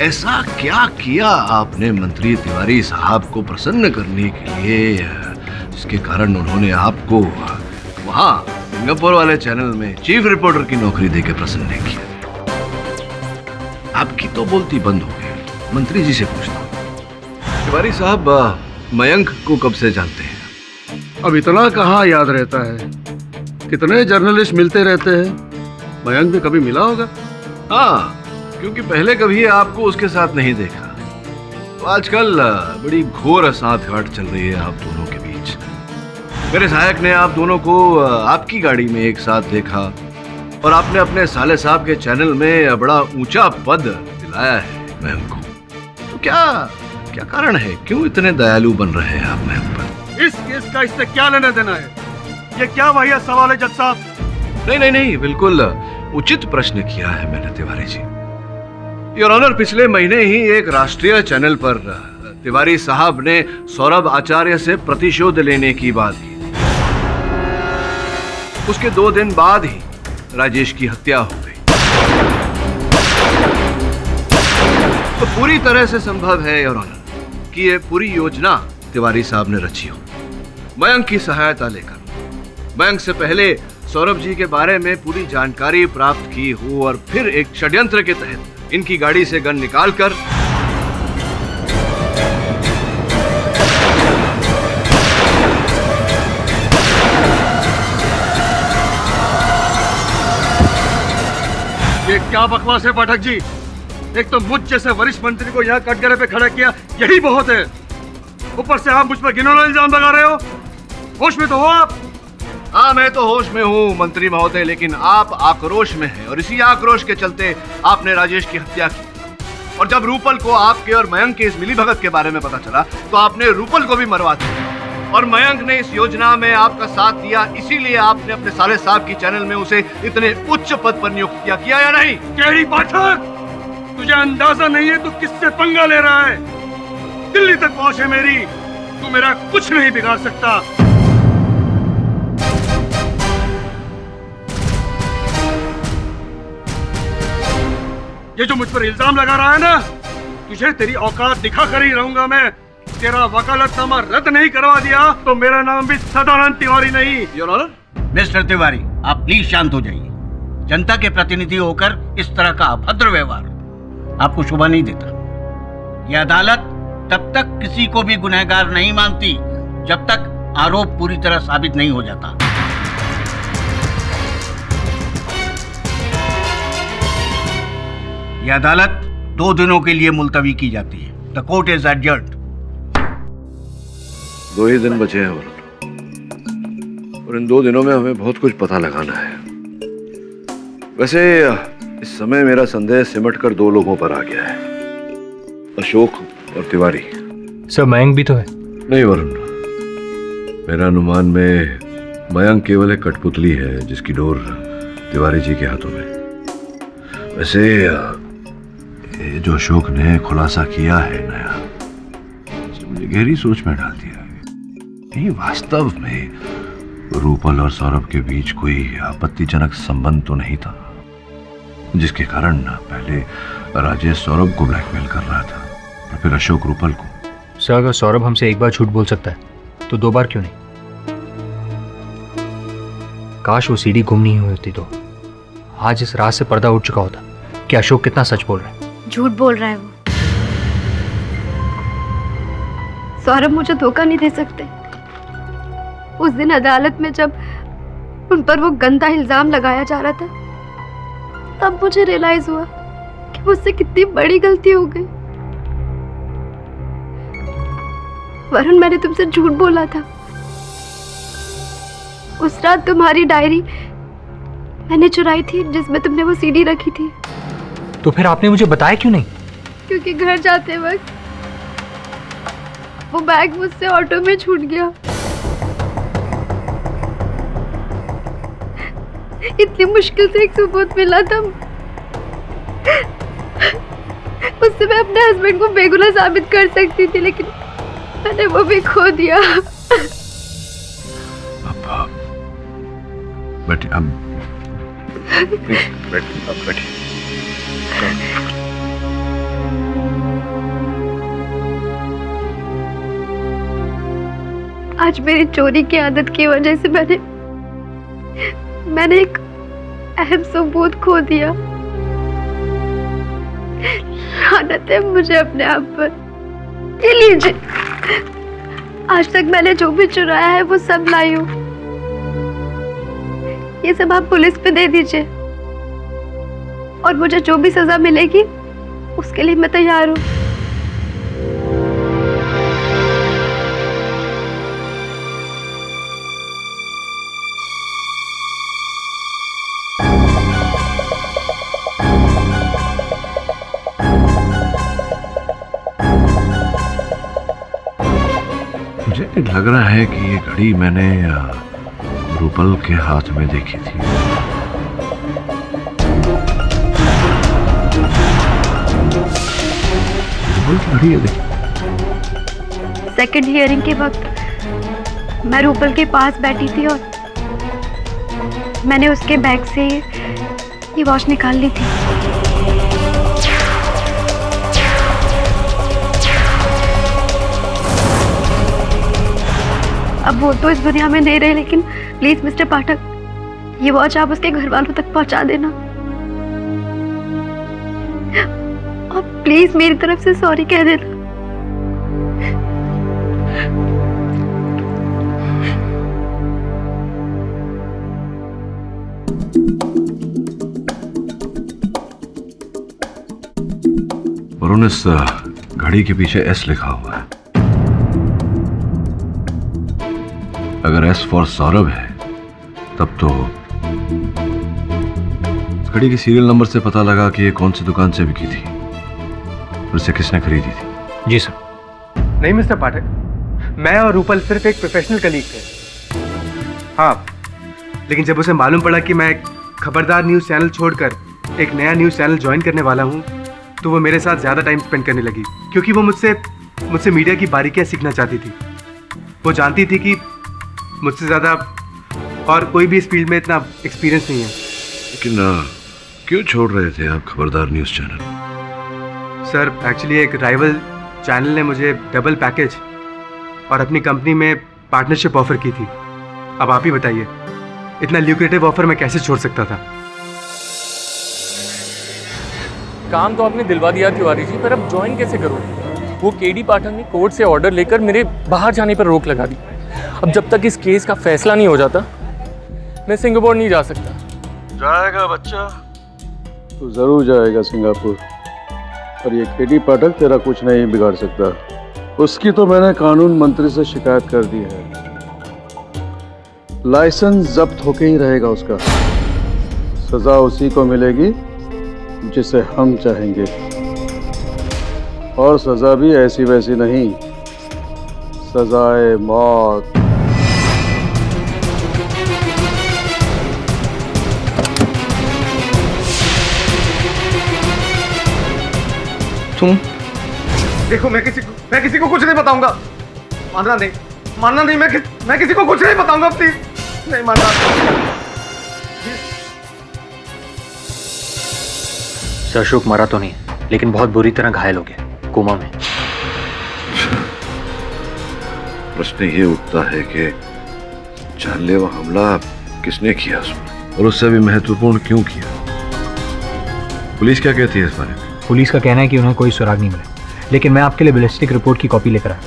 ऐसा क्या किया आपने मंत्री तिवारी साहब को प्रसन्न करने के लिए, जिसके कारण उन्होंने आपको वहां सिंगापुर वाले चैनल में चीफ रिपोर्टर की नौकरी देकर प्रसन्न नहीं किया? आपकी तो बोलती बंद हो गई। मंत्री जी से पूछता हूँ, तिवारी साहब मयंक को कब से जानते हैं? अब इतना कहाँ याद रहता है, कितने जर्नलिस्ट मिलते रहते हैं, मयंक भी कभी मिला होगा। हाँ, क्योंकि पहले कभी आपको उसके साथ नहीं देखा, तो आजकल बड़ी घोर साँठ-गाँठ चल रही है आप दोनों के बीच। मेरे सहायक ने आप दोनों को आपकी गाड़ी में एक साथ देखा और आपने अपने साले साहब के चैनल में बड़ा ऊंचा पद दिलाया है मैम को। तो क्या क्या कारण है, क्यों इतने दयालु बन रहे हैं आप मैम पर? इस केस का इससे क्या लेना देना है? ये क्या वाहियात सवाल है जज साहब? नहीं नहीं नहीं, बिल्कुल उचित प्रश्न किया है मैंने तिवारी जी। योर ऑनर, पिछले महीने ही एक राष्ट्रीय चैनल पर तिवारी साहब ने सौरभ आचार्य से प्रतिशोध लेने की बात की। उसके 2 दिन बाद ही राजेश की हत्या हो गई। तो पूरी तरह से संभव है योर ऑनर कि ये पूरी योजना तिवारी साहब ने रची हो, मयंक की सहायता लेकर। मयंक से पहले सौरभ जी के बारे में पूरी जानकारी प्राप्त की हो और फिर एक षड्यंत्र के तहत इनकी गाड़ी से गन निकालकर ये क्या बकवास है पाठक जी? एक तो मुझ जैसे वरिष्ठ मंत्री को यहाँ कटघरे पे खड़ा किया, यही बहुत है। ऊपर से आप मुझ पर घिनौना इल्जाम लगा रहे हो। होश में तो हो आप? हाँ, मैं तो होश में हूँ मंत्री महोदय, लेकिन आप आक्रोश में हैं और इसी आक्रोश के चलते आपने राजेश की हत्या की। और जब रूपल को आपके और मयंक के इस मिलीभगत के बारे में पता चला तो आपने रूपल को भी मरवा दिया। और मयंक ने इस योजना में आपका साथ दिया, इसीलिए आपने अपने साले साहब की चैनल में उसे इतने उच्च पद पर नियुक्त किया या नहीं? केड़ी पाठक, तुझे अंदाजा नहीं है तू किससे पंगा ले रहा है? दिल्ली तक पहुंच है मेरी, तू मेरा कुछ नहीं बिगाड़ सकता। ये जो मुझ पर इल्जाम लगा रहा है ना, तुझे तेरी औकात दिखा कर ही रहूंगा मैं। तेरा वकालतनामा रद्द नहीं करवा दिया तो मेरा नाम भी सदानंद तिवारी नहीं। Your honour. मिस्टर तिवारी, आप प्लीज शांत हो जाइए। जनता के प्रतिनिधि होकर इस तरह का अभद्र व्यवहार आपको शोभा नहीं देता। यह अदालत तब तक किसी को भी गुनहगार नहीं मानती जब तक आरोप पूरी तरह साबित नहीं हो जाता। यह अदालत 2 दिनों के लिए मुलतवी की जाती है। The court is adjourned. 2 ही दिन बचे हैं और इन 2 दिनों में हमें बहुत कुछ पता लगाना है। वैसे इस समय मेरा संदेह सिमट कर 2 लोगों पर आ गया है, अशोक और तिवारी। सर, मयंक भी तो है। नहीं वरुण, मेरा अनुमान में मयंक केवल एक कठपुतली है जिसकी डोर तिवारी जी के हाथों में। वैसे ये जो अशोक ने खुलासा किया है नया, इसने मुझे गहरी सोच में डाल दिया है। ये वास्तव में रूपल और सौरभ के बीच कोई आपत्तिजनक संबंध तो नहीं था जिसके कारण पहले राजेश सौरभ को ब्लैकमेल कर रहा था और फिर अशोक रूपल को। सर, अगर सौरभ हमसे एक बार झूठ बोल सकता है तो 2 बार क्यों नहीं? काश वो सीडी गुम नहीं हुई होती तो आज इस रात से पर्दा उठ चुका होता कि अशोक कितना सच बोल रहा है। झूठ बोल रहा है वो। सौरभ मुझे धोखा नहीं दे सकते। उस दिन अदालत में जब उन पर वो गंदा इल्जाम लगाया जा रहा था तब मुझे रियलाइज हुआ कि मुझसे कितनी बड़ी गलती हो गई। वरुण, मैंने तुमसे झूठ बोला था। उस रात तुम्हारी डायरी मैंने चुराई थी जिसमें तुमने वो सीडी रखी थी। तो फिर आपने मुझे बताया क्यों नहीं? क्योंकि घर जाते वक्त वो बैग मुझसे ऑटो में छूट गया। इतनी मुश्किल से एक सबूत मिला था। उससे मैं अपने हस्बैंड को बेगुनाह साबित कर सकती थी, लेकिन मैंने वो भी खो दिया। बैठिए, बैठिए। आज मेरी चोरी की आदत की वजह से मैंने एक अहम सबूत खो दिया। लानत है मुझे अपने आप पर। ये लीजिए, आज तक मैंने जो भी चुराया है वो सब लाई हूँ। ये सब आप पुलिस पे दे दीजिए और मुझे जो भी सजा मिलेगी उसके लिए मैं तैयार हूँ। मुझे लग रहा है कि ये घड़ी मैंने रूपल के हाथ में देखी थी। रूपल की घड़ी है, देखी। सेकंड हियरिंग के वक्त मैं रूपल के पास बैठी थी और मैंने उसके बैग से ये वॉच निकाल ली थी। अब वो तो इस दुनिया में नहीं रहे, लेकिन प्लीज मिस्टर पाठक, ये वॉच आप उसके घर वालों तक पहुंचा देना और प्लीज मेरी तरफ से सॉरी कह देना। वरुण, इस घड़ी के पीछे एस लिखा हुआ है। अगर एस फॉर सौरभ है तब तो इस घड़ी के सीरियल नंबर से पता लगा कि ये कौन सी दुकान से बिकी थी और इसे किसने खरीदी थी। जी सर। नहीं मिस्टर पाठक, मैं और रूपल सिर्फ एक प्रोफेशनल कलीग थे। हाँ, लेकिन जब उसे मालूम पड़ा कि मैं एक खबरदार न्यूज़ चैनल छोड़कर एक नया न्यूज़ चैनल ज्वाइन करने वाला हूँ, तो वो मेरे साथ ज़्यादा टाइम स्पेंड करने लगी, क्योंकि वो मुझसे मीडिया की बारीकियाँ सीखना चाहती थी। वो जानती थी कि मुझसे ज़्यादा और कोई भी इस फील्ड में इतना एक्सपीरियंस नहीं है। लेकिन क्यों छोड़ रहे थे आप खबरदार न्यूज़ चैनल? सर, एक्चुअली एक राइवल चैनल ने मुझे डबल पैकेज और अपनी कंपनी में पार्टनरशिप ऑफर की थी। अब आप ही बताइए, इतना ल्यूक्रेटिव ऑफर मैं कैसे छोड़ सकता था? काम तो आपने दिलवा दिया तिवारी जी, पर अब ज्वाइन कैसे करूँ? वो केडी पाठक ने कोर्ट से ऑर्डर लेकर मेरे बाहर जाने पर रोक लगा दी। अब जब तक इस केस का फैसला नहीं हो जाता, मैं सिंगापुर नहीं जा सकता। जाएगा बच्चा, तू जरूर जाएगा सिंगापुर। और ये केडी पाठक तेरा कुछ नहीं बिगाड़ सकता। उसकी तो मैंने कानून मंत्री से शिकायत कर दी है। लाइसेंस जब्त होके ही रहेगा उसका। सजा उसी को मिलेगी जिसे हम चाहेंगे, और सजा भी ऐसी वैसी नहीं, सजाए मौत। तुम देखो, मैं किसी को कुछ नहीं बताऊंगा। मानना नहीं, मैं किसी को कुछ नहीं बताऊंगा। प्लीज नहीं मानना। सर, अशोक मरा तो नहीं, लेकिन बहुत बुरी तरह घायल हो गया, कोमा में। प्रश्न ये उठता है कि जानलेवा हमला किसने किया उसमें, और उससे भी महत्वपूर्ण क्यों किया? पुलिस क्या कहती है इस बारे में? पुलिस का कहना है कि उन्हें कोई सुराग नहीं मिला, लेकिन मैं आपके लिए बैलिस्टिक रिपोर्ट की कॉपी लेकर आया।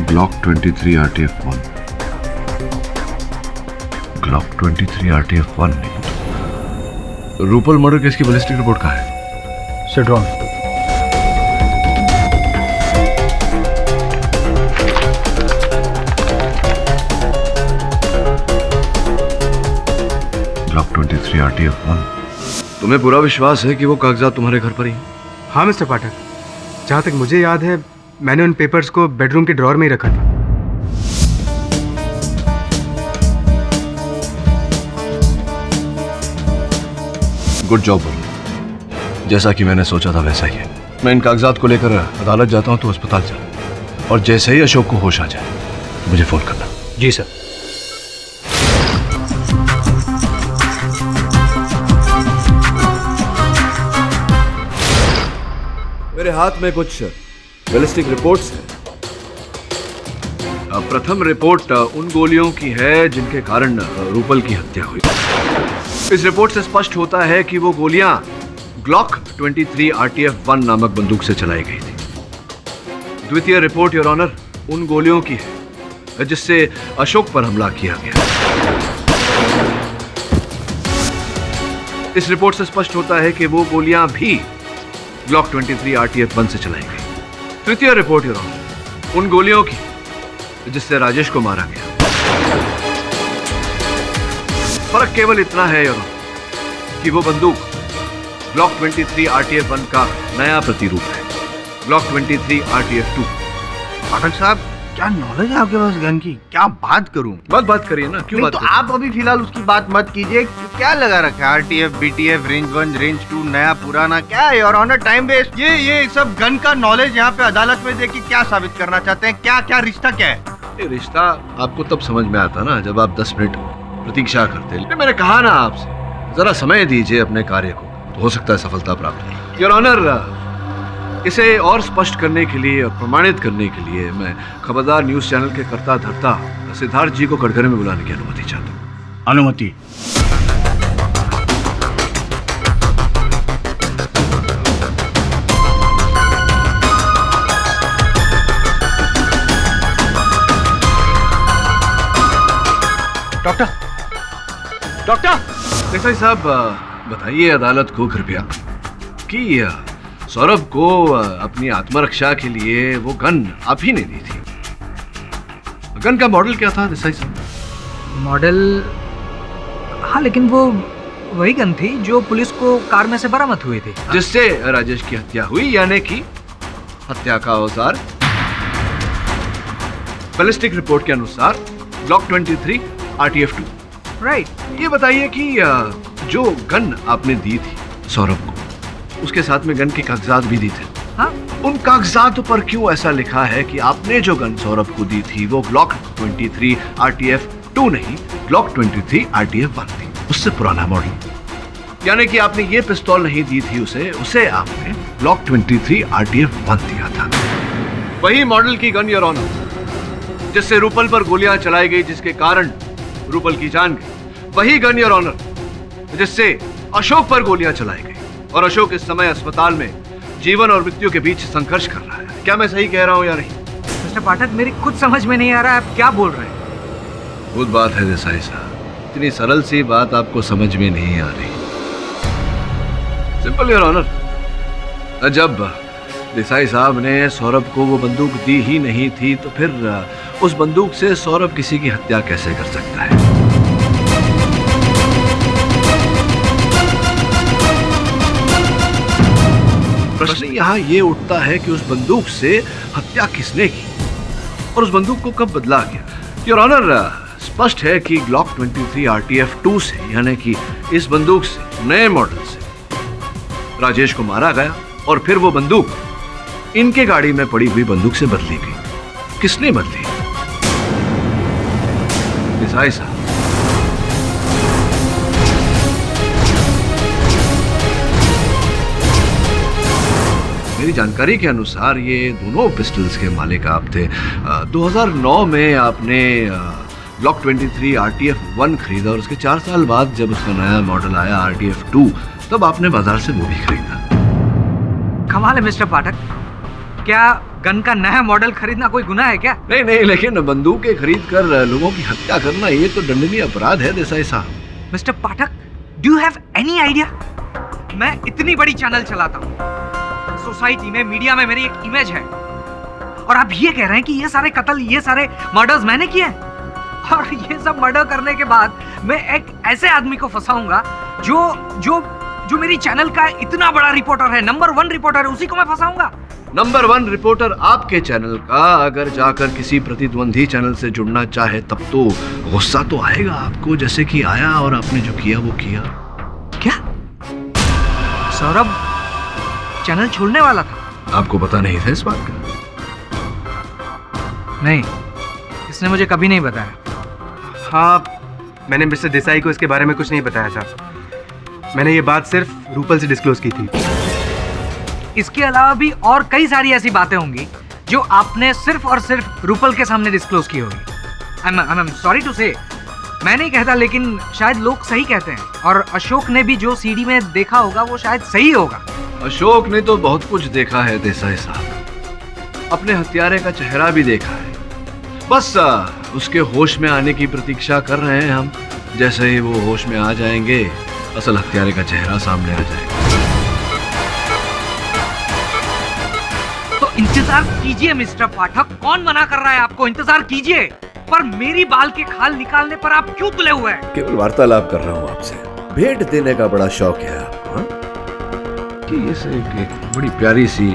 Glock 23 RTF-1। ग्लॉक 23 RTF-1 नहीं। रूपल मर्डर केस की बैलिस्टिक रिपोर्ट कहाँ है? Sir, drawn. Glock 23 RTF-1। तुम्हें पूरा विश्वास है कि वो कागजात तुम्हारे घर पर ही? हाँ मिस्टर पाठक, जहाँ तक मुझे याद है मैंने उन पेपर्स को बेडरूम के ड्रॉअर में ही रखा था। Good job. जैसा कि मैंने सोचा था वैसा ही है। मैं इन कागजात को लेकर अदालत जाता हूँ तो अस्पताल चल, और जैसे ही अशोक को होश आ जाए मुझे फोन करना। जी सर। मेरे हाथ में कुछ बैलिस्टिक रिपोर्ट्स हैं। प्रथम रिपोर्ट उन गोलियों की है जिनके कारण रूपल की हत्या हुई। इस रिपोर्ट से स्पष्ट होता है कि वो गोलियां ग्लॉक 23 RTF-1 नामक बंदूक से चलाई गई थी। द्वितीय रिपोर्ट, योर ऑनर, उन गोलियों की है जिससे अशोक पर हमला किया गया। इस रिपोर्ट से स्पष्ट होता है कि वो गोलियां भी ग्लॉक 23 RTF-1 से चलाई गई। तृतीय रिपोर्ट, योर ऑनर, उन गोलियों की जिससे राजेश को मारा गया। फर्क केवल इतना है योर ऑनर कि वो बंदूक ब्लॉक 23 RTF-1 का नया प्रतिरूप है, ब्लॉक 23 RTF-2। पाठक साहब, क्या नॉलेज है आपके पास गन की? क्या बात करूं? बात करिए ना, क्यों बात तो करिए? आप अभी फिलहाल उसकी बात मत कीजिए। क्या लगा रखा है? RTF, BTF, रेंज 1, रेंज 2, नया पुराना, क्या है योर ऑनर? Time waste. ये सब गन का नॉलेज यहाँ पे अदालत में देके क्या साबित करना चाहते हैं? क्या रिश्ता क्या है? ये रिश्ता आपको तब समझ में आता ना जब आप 10 मिनट प्रतीक्षा करते हैं। मैंने कहा ना आपसे, जरा समय दीजिए अपने कार्य को, तो हो सकता है सफलता प्राप्त हो। योर ऑनर, इसे और स्पष्ट करने के लिए और प्रमाणित करने के लिए मैं खबरदार न्यूज चैनल के कर्ता धर्ता सिद्धार्थ जी को कटघरे में बुलाने की अनुमति चाहता हूँ। अनुमति। डॉक्टर देसाई साहब, बताइए अदालत को कृपया कि सौरभ को अपनी आत्मरक्षा के लिए वो गन आप ही ने दी थी। गन का मॉडल क्या था देसाई साहब? मॉडल, हाँ, लेकिन वो वही गन थी जो पुलिस को कार में से बरामद हुई थी, जिससे राजेश की हत्या हुई, यानी कि हत्या का औजार बैलिस्टिक रिपोर्ट के अनुसार ब्लॉक 23 RTF-2। राइट। ये बताइए कि जो गन आपने दी थी सौरभ को, उसके साथ में गन के कागजात भी दी थे। हाँ? उन कागजातों पर क्यों ऐसा लिखा है कि आपने जो गन सौरभ को दी थी वो ब्लॉक 23 RTF-2 नहीं, ब्लॉक 23 RTF-1 थी, उससे पुराना मॉडल। यानी कि आपने ये पिस्तौल नहीं दी थी उसे आपने ब्लॉक 23 RTF-1 दिया था। वही मॉडल की गन योर ऑनर, जिससे रूपल पर गोलियां चलाई गई, जिसके कारण रूपल की जान गई। वही गन योर ऑनर, जिससे अशोक पर गोलियां चलाई गई, और अशोक इस समय अस्पताल में जीवन और मृत्यु के बीच संघर्ष कर रहा है। क्या मैं सही कह रहा हूं या नहीं? मिस्टर पाठक, मेरी कुछ समझ में नहीं आ रहा है, आप क्या बोल रहे हैं? खुद बात है देसाई साहब, इतनी सरल सी बात आपको समझ में नहीं आ रही। सिंपल योर ऑनर, जब देसाई साहब ने सौरभ को वो बंदूक दी ही नहीं थी, तो फिर उस बंदूक से सौरभ किसी की हत्या कैसे कर सकता है? प्रश्न यहाँ ये उठता है कि उस बंदूक से हत्या किसने की और उस बंदूक को कब बदला गया? योर ऑनर, स्पष्ट है कि ब्लॉक 23 RTF-2 से, यानी कि इस बंदूक से, नए मॉडल से राजेश को मारा गया, और फिर वो बंदूक इनके गाड़ी में पड़ी हुई बंदूक से बदली गई। किसने बदली? देसाई साहब, मेरी जानकारी के अनुसार ये दोनों पिस्टल्स के मालिक आप थे। 2009 में आपने ब्लॉक 23 RTF-1 खरीदा, और उसके 4 साल बाद जब उसका नया मॉडल आया RTF-2, तब आपने बाजार से वो भी खरीदा। कमाल है मिस्टर पाठक, क्या गन का नया मॉडल खरीदना कोई गुनाह है क्या? नहीं, लेकिन बंदूकें खरीद कर लोगों की हत्या करना ये तो दंडनीय अपराध है देसाई साहब। Mister Pathak, do you have any idea? मैं इतनी बड़ी चैनल चलाता हूँ, सोसाइटी में, मीडिया में मेरी एक इमेज है, और आप ये कह रहे हैं कि ये सारे कत्ल, ये सारे मर्डर्स मैंने किए हैं? और ये सब मर्डर करने के बाद मैं एक ऐसे आदमी को फंसाऊंगा जो मेरी चैनल का इतना बड़ा रिपोर्टर है, नंबर 1 रिपोर्टर है, उसी को मैं फंसाऊंगा? नंबर 1 रिपोर्टर आपके चैनल का अगर जाकर किसी प्रतिद्वंदी चैनल से जुड़ना चाहे, तब तो गुस्सा तो आएगा आपको, जैसे कि आया, और आपने जो किया वो किया। क्या सौरभ चैनल छोड़ने वाला था? आपको पता नहीं था इस बात का? नहीं, इसने मुझे कभी नहीं बताया। हाँ, मैंने मिस्टर देसाई को इसके बारे में कुछ नहीं बताया था। मैंने ये बात सिर्फ रूपल से डिस्क्लोज की थी। इसके अलावा भी और कई सारी ऐसी बातें होंगी जो आपने सिर्फ और सिर्फ रूपल के सामने डिस्क्लोज की होगी। आई एम सॉरी टू से, मैं नहीं कहता, लेकिन शायद लोग सही कहते हैं, और अशोक ने भी जो सीडी में देखा होगा वो शायद सही होगा। अशोक ने तो बहुत कुछ देखा है देसाई साहब, अपने हत्यारे का चेहरा भी देखा है। बस उसके होश में आने की प्रतीक्षा कर रहे हैं हम। जैसे ही वो होश में आ जाएंगे, असल हत्यारे का चेहरा सामने आ जाएगा। तो इंतजार कीजिए मिस्टर पाठक, कौन मना कर रहा है आपको? इंतजार कीजिए, पर मेरी बाल के खाल निकालने पर आप क्यों तुले हुए हैं? केवल वार्तालाप कर रहा हूँ आपसे, भेंट देने का बड़ा शौक है आपको? कि ये से एक बड़ी प्यारी सी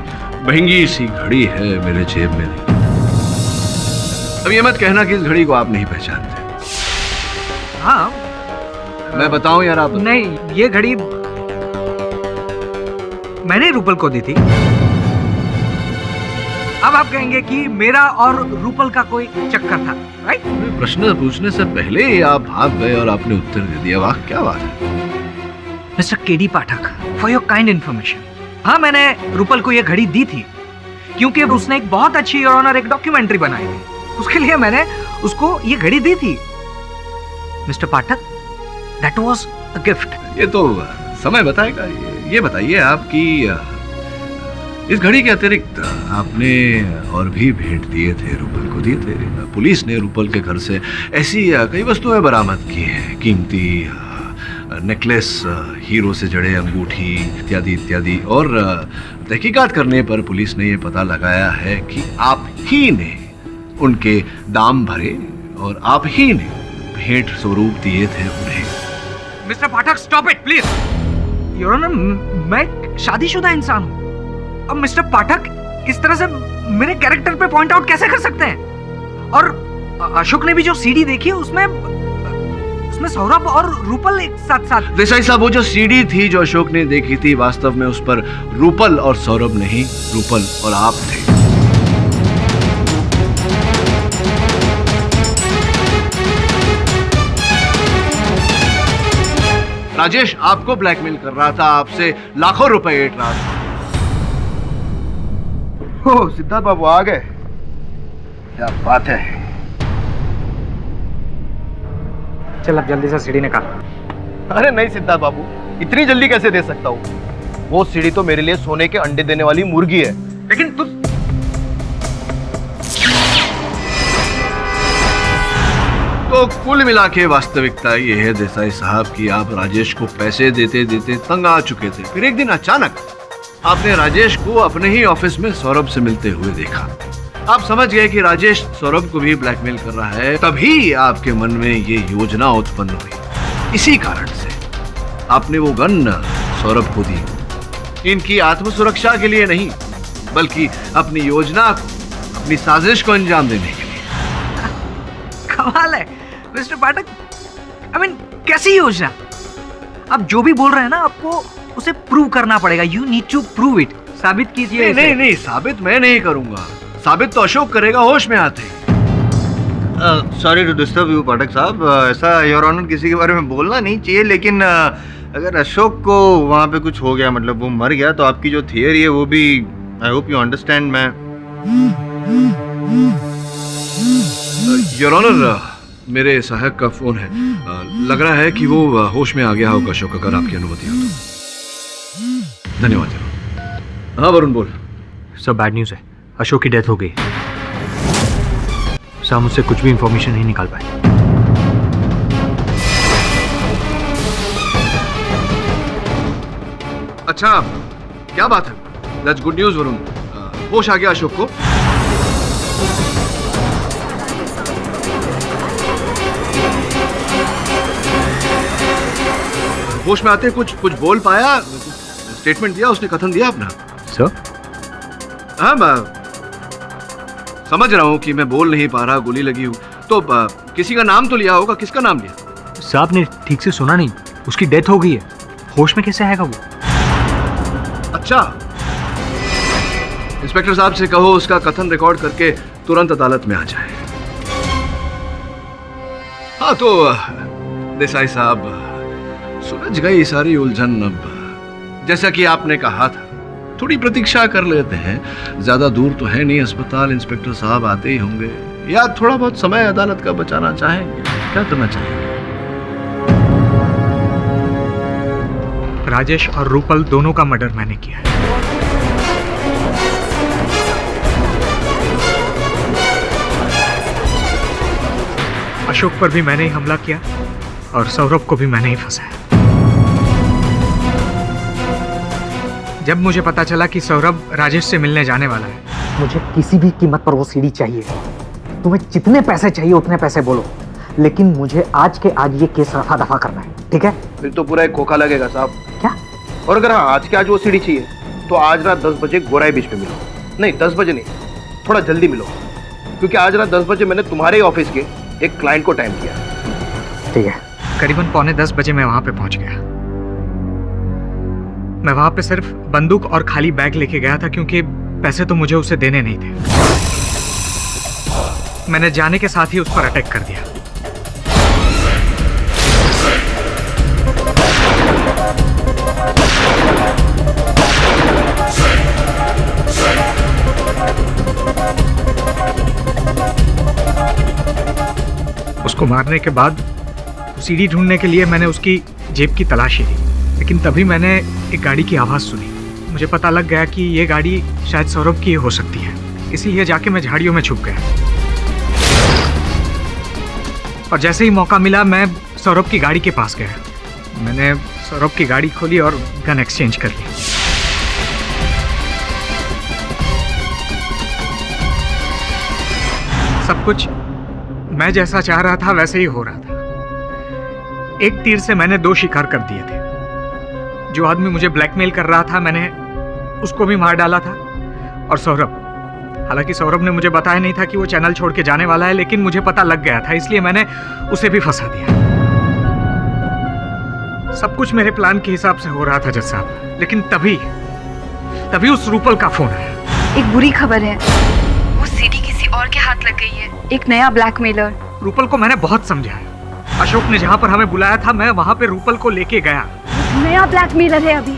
महंगी सी घड़ी है मेरे जेब में नहीं। अब ये मत कहना कि इस घड़ी को आप नहीं पहचानते। हाँ मैं बताऊं यार आप? नहीं, ये घड़ी मैंने रूपल को दी थी। अब आप कहेंगे कि मेरा और रूपल का कोई चक्कर था, राइट? प्रश्न पूछने से पहले ही आप भाग गए और आपने उत्तर दे दिया। वाह क्या बात है। Mister KD Pathak, for your kind information, हाँ मैंने रूपल को ये घड़ी दी थी क्योंकि उसने एक बहुत अच्छी योर ऑनर एक डॉक्यूमेंट्री बनाई थी, उसके लिए मैंने उसको ये घड़ी दी थी। Mister Pathak, that was a gift. ये तो समय बताएगा। ये बताइए आपकी इस घड़ी के अतिरिक्त आपने और भी भेंट दिए थे, रूपल को दिए थे। पुलिस ने रूपल के घर से ऐसी कई वस्तुएं बरामद की हैं, कीमती नेकलेस, हीरो से जड़े अंगूठी इत्यादि इत्यादि। और तहकीकात करने पर पुलिस ने ये पता लगाया है कि आप ही ने उनके दाम भरे और आप ही ने भेंट स्वरूप दिए थे उन्हें। Mister Pathak, stop it please. Your honour, मैं शादीशुदा इंसान हूँ। अब मिस्टर पाठक इस तरह से मेरे कैरेक्टर पे पॉइंट आउट कैसे कर सकते हैं? और अशोक ने भी जो सीडी देखी है उसमें सौरभ और रूपल एक साथ साथ। देसाई साहब, वो जो सीडी थी जो अशोक ने देखी थी, वास्तव में उस पर रूपल और सौरभ नहीं, रूपल और आप थे। राजेश आपको ब्लैकमेल कर रहा था, आपसे लाखों रुपए ऐंठ रहा था। ओ सिद्धार्थ बाबू आ गए, क्या बात है। चल अब जल्दी से सीढ़ी निकाल। अरे नहीं सिद्धार्थ बाबू, इतनी जल्दी कैसे दे सकता हूँ? वो सीढ़ी तो मेरे लिए सोने के अंडे देने वाली मुर्गी है। लेकिन तू तो कुल मिला के वास्तविकता ये है देसाई साहब कि आप राजेश को पैसे देते देते तंग आ चुके थे। फिर एक दिन अचानक आपने राजेश को अपने ही ऑफिस में सौरभ से मिलते हुए देखा। आप समझ गए कि राजेश सौरभ को भी ब्लैकमेल कर रहा है। तभी आपके मन में ये योजना उत्पन्न हुई। इसी कारण से आपने वो गन सौरभ को दी, इनकी आत्मसुरक्षा के लिए नहीं, बल्कि अपनी योजना को, अपनी साजिश को अंजाम देने के लिए। कमाल है मिस्टर पाठक। आई मीन कैसी योजना? आप जो भी बोल रहे हैं ना, आपको उसे प्रूव करना पड़ेगा। You need to prove it. साबित कीजिए। नहीं, साबित मैं नहीं करूंगा, साबित तो अशोक करेगा होश में आते। सॉरी टू डिस्टर्ब यू पाठक साहब, ऐसा योर ऑनर किसी के बारे में बोलना नहीं चाहिए, लेकिन अगर अशोक को वहाँ पे कुछ हो गया, मतलब वो मर गया, तो आपकी जो थियरी है वो भी, आई होप यू अंडरस्टैंड। मैं योर ऑनर, मेरे सहायक का फोन है, लग रहा है कि वो होश में आ गया होगा अशोक, अगर आपकी अनुमति हो तो। धन्यवाद। हाँ वरुण बोल। सब बैड न्यूज़ है, अशोक की डेथ हो गई। साहब मुझसे कुछ भी इंफॉर्मेशन नहीं निकाल पाए। अच्छा क्या बात है, दैट्स गुड न्यूज़ वरुण। होश आ गया अशोक को? होश में आते कुछ बोल पाया? स्टेटमेंट दिया उसने, कथन दिया अपना? सर हाँ, समझ रहा हूँ कि मैं बोल नहीं पा रहा, गोली लगी हूँ, तो किसी का नाम तो लिया होगा। किसका नाम लिया? साहब ने ठीक से सुना नहीं, उसकी डेथ हो गई है। होश में कैसे आएगा वो? अच्छा, इंस्पेक्टर साहब से कहो उसका कथन रिकॉर्ड करके तुरंत अदालत में आ जाए। हाँ तो देसाई साहब, सुलझ गई सारी उलझन। अब जैसा कि आपने कहा था, थोड़ी प्रतीक्षा कर लेते हैं। ज्यादा दूर तो है नहीं अस्पताल, इंस्पेक्टर साहब आते ही होंगे, या थोड़ा बहुत समय अदालत का बचाना चाहेंगे। क्या करना चाहेंगे? राजेश और रूपल दोनों का मर्डर मैंने किया है। अशोक पर भी मैंने ही हमला किया और सौरभ को भी मैंने ही फंसाया। जब मुझे पता चला कि सौरभ राजेश से मिलने जाने वाला है, मुझे किसी भी कीमत पर वो सीढ़ी चाहिए। तुम्हें जितने पैसे चाहिए उतने पैसे बोलो, लेकिन मुझे आज के आज ये केस रफा दफा करना है, ठीक है? फिर तो पूरा एक खोखा लगेगा साहब। क्या? और अगर हाँ आज के आज वो सीढ़ी चाहिए तो आज रात 10 बजे गोराई बीच में मिलो। नहीं 10 बजे नहीं, थोड़ा जल्दी मिलो, क्योंकि आज रात 10 बजे मैंने तुम्हारे ही ऑफिस के एक क्लाइंट को टाइम किया। ठीक है। करीबन 9:45 बजे मैं वहां पे पहुंच गया। मैं वहां पे सिर्फ बंदूक और खाली बैग लेके गया था, क्योंकि पैसे तो मुझे उसे देने नहीं थे। मैंने जाने के साथ ही उस पर अटैक कर दिया। उसको मारने के बाद सीढ़ी ढूंढने के लिए मैंने उसकी जेब की तलाशी ली, लेकिन तभी मैंने एक गाड़ी की आवाज़ सुनी। मुझे पता लग गया कि ये गाड़ी शायद सौरभ की हो सकती है, इसीलिए जाके मैं झाड़ियों में छुप गया। और जैसे ही मौका मिला मैं सौरभ की गाड़ी के पास गया। मैंने सौरभ की गाड़ी खोली और गन एक्सचेंज कर ली। सब कुछ मैं जैसा चाह रहा था वैसे ही हो रहा था। एक तीर से मैंने 2 शिकार कर दिए थे। जो आदमी मुझे ब्लैकमेल कर रहा था मैंने उसको भी मार डाला था, और सौरभ, हालांकि सौरभ ने मुझे बताया नहीं था कि वो चैनल छोड़ के जाने वाला है, लेकिन मुझे पता लग गया था, इसलिए मैंने उसे भी फंसा दिया। सब कुछ मेरे प्लान के हिसाब से हो रहा था जज साहब, लेकिन तभी उस रूपल का फोन आया। एक बुरी खबर है, वो सीडी किसी और के हाथ लग गई है, एक नया ब्लैकमेलर। रूपल को मैंने बहुत समझाया। अशोक ने जहाँ पर हमें बुलाया था मैं वहाँ पे रूपल को लेके गया। नया ब्लैकमेलर है अभी,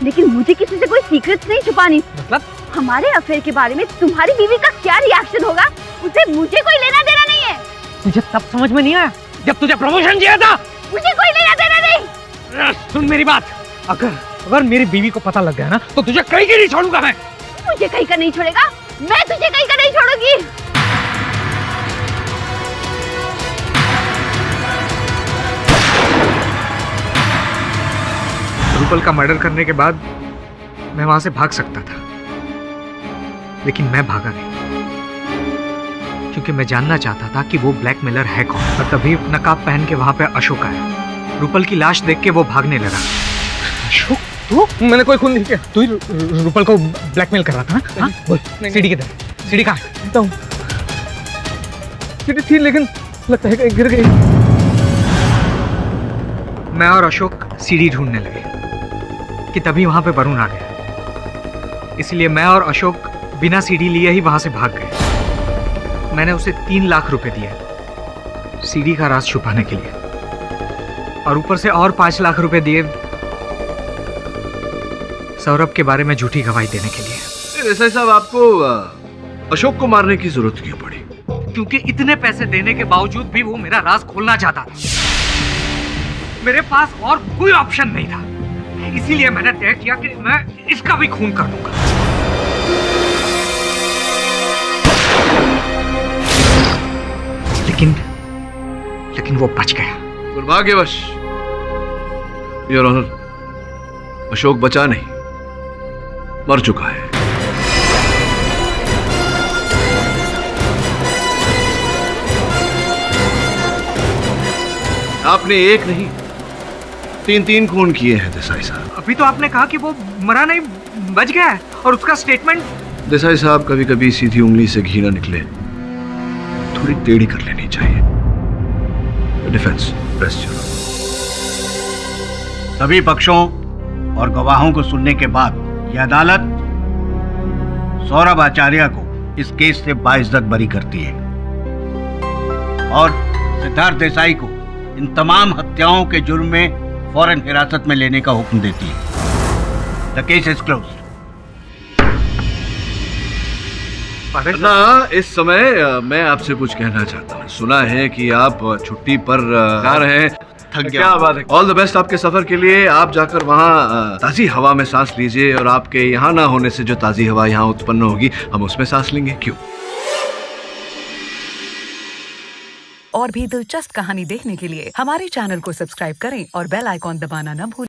लेकिन मुझे किसी से कोई सीक्रेट्स नहीं छुपानी। मतलब हमारे अफेयर के बारे में तुम्हारी बीवी का क्या रिएक्शन होगा, उसे मुझे कोई लेना देना नहीं है। तुझे तब समझ में नहीं आया जब तुझे प्रमोशन दिया था। मुझे कोई लेना देना नहीं। सुन मेरी बात, अगर मेरी बीवी को पता लग गया ना तो तुझे कहीं के नहीं छोड़ूंगा मैं। मुझे कहीं का नहीं छोड़ेगा, मैं तुझे कहीं का नहीं छोड़ूंगी। रूपल का मर्डर करने के बाद मैं वहां से भाग सकता था, लेकिन मैं भागा नहीं, क्योंकि मैं जानना चाहता था कि वो ब्लैकमेलर है कौन। और तभी नकाब पहन के वहां पे अशोक आया। रूपल की लाश देख के वो भागने लगा। अशोक तू? मैंने कोई खून नहीं किया। तू ही रूपल को ब्लैकमेल कर रहा था ना? बोल, सीढ़ी किधर? सीढ़ी कहाँ? सीढ़ी थी लेकिन लगता है गिर गई। मैं और अशोक सीढ़ी ढूंढने लगे कि तभी वहां पे वरुण आ गया। इसलिए मैं और अशोक बिना सीढ़ी लिए ही वहां से भाग गए। मैंने उसे 3 लाख रुपए दिए सीढ़ी का राज छुपाने के लिए, और ऊपर से और 5 लाख रुपए दिए सौरभ के बारे में झूठी गवाही देने के लिए। देसाई साहब, आपको अशोक को मारने की जरूरत क्यों पड़ी? क्योंकि इतने पैसे देने के बावजूद भी वो मेरा राज खोलना चाहता था। मेरे पास और कोई ऑप्शन नहीं था, इसीलिए मैंने तय किया कि मैं इसका भी खून कर दूंगा। लेकिन वो बच गया। दुर्भाग्यवश योर ऑनर, अशोक बचा नहीं, मर चुका है। आपने एक नहीं 3 खून किए हैं देसाई साहब। अभी तो आपने कहा कि वो मरा नहीं, बच गया है, और उसका स्टेटमेंट। देसाई साहब, कभी कभी सीधी उंगली से घी ना निकले, थोड़ी टेढ़ी कर लेनी चाहिए। Defence rest your honour. सभी पक्षों और गवाहों को सुनने के बाद यह अदालत सौरभ आचार्य को इस केस से बाइज्जत बरी करती है और सिद्धार्थ देसाई को इन तमाम हत्याओं के जुर्म में फौरन हिरासत में लेने का हुक्म देती है। The case is closed. ना, इस समय मैं आपसे कुछ कहना चाहता हूँ। सुना है कि आप छुट्टी पर जा रहे हैं। थक गया। क्या बात है। ऑल द बेस्ट आपके सफर के लिए। आप जाकर वहाँ ताज़ी हवा में सांस लीजिए, और आपके यहाँ ना होने से जो ताज़ी हवा यहाँ उत्पन्न होगी हम उसमें सांस लेंगे। क्यों? और भी दिलचस्प कहानी देखने के लिए हमारे चैनल को सब्सक्राइब करें और बेल आइकॉन दबाना न भूलें।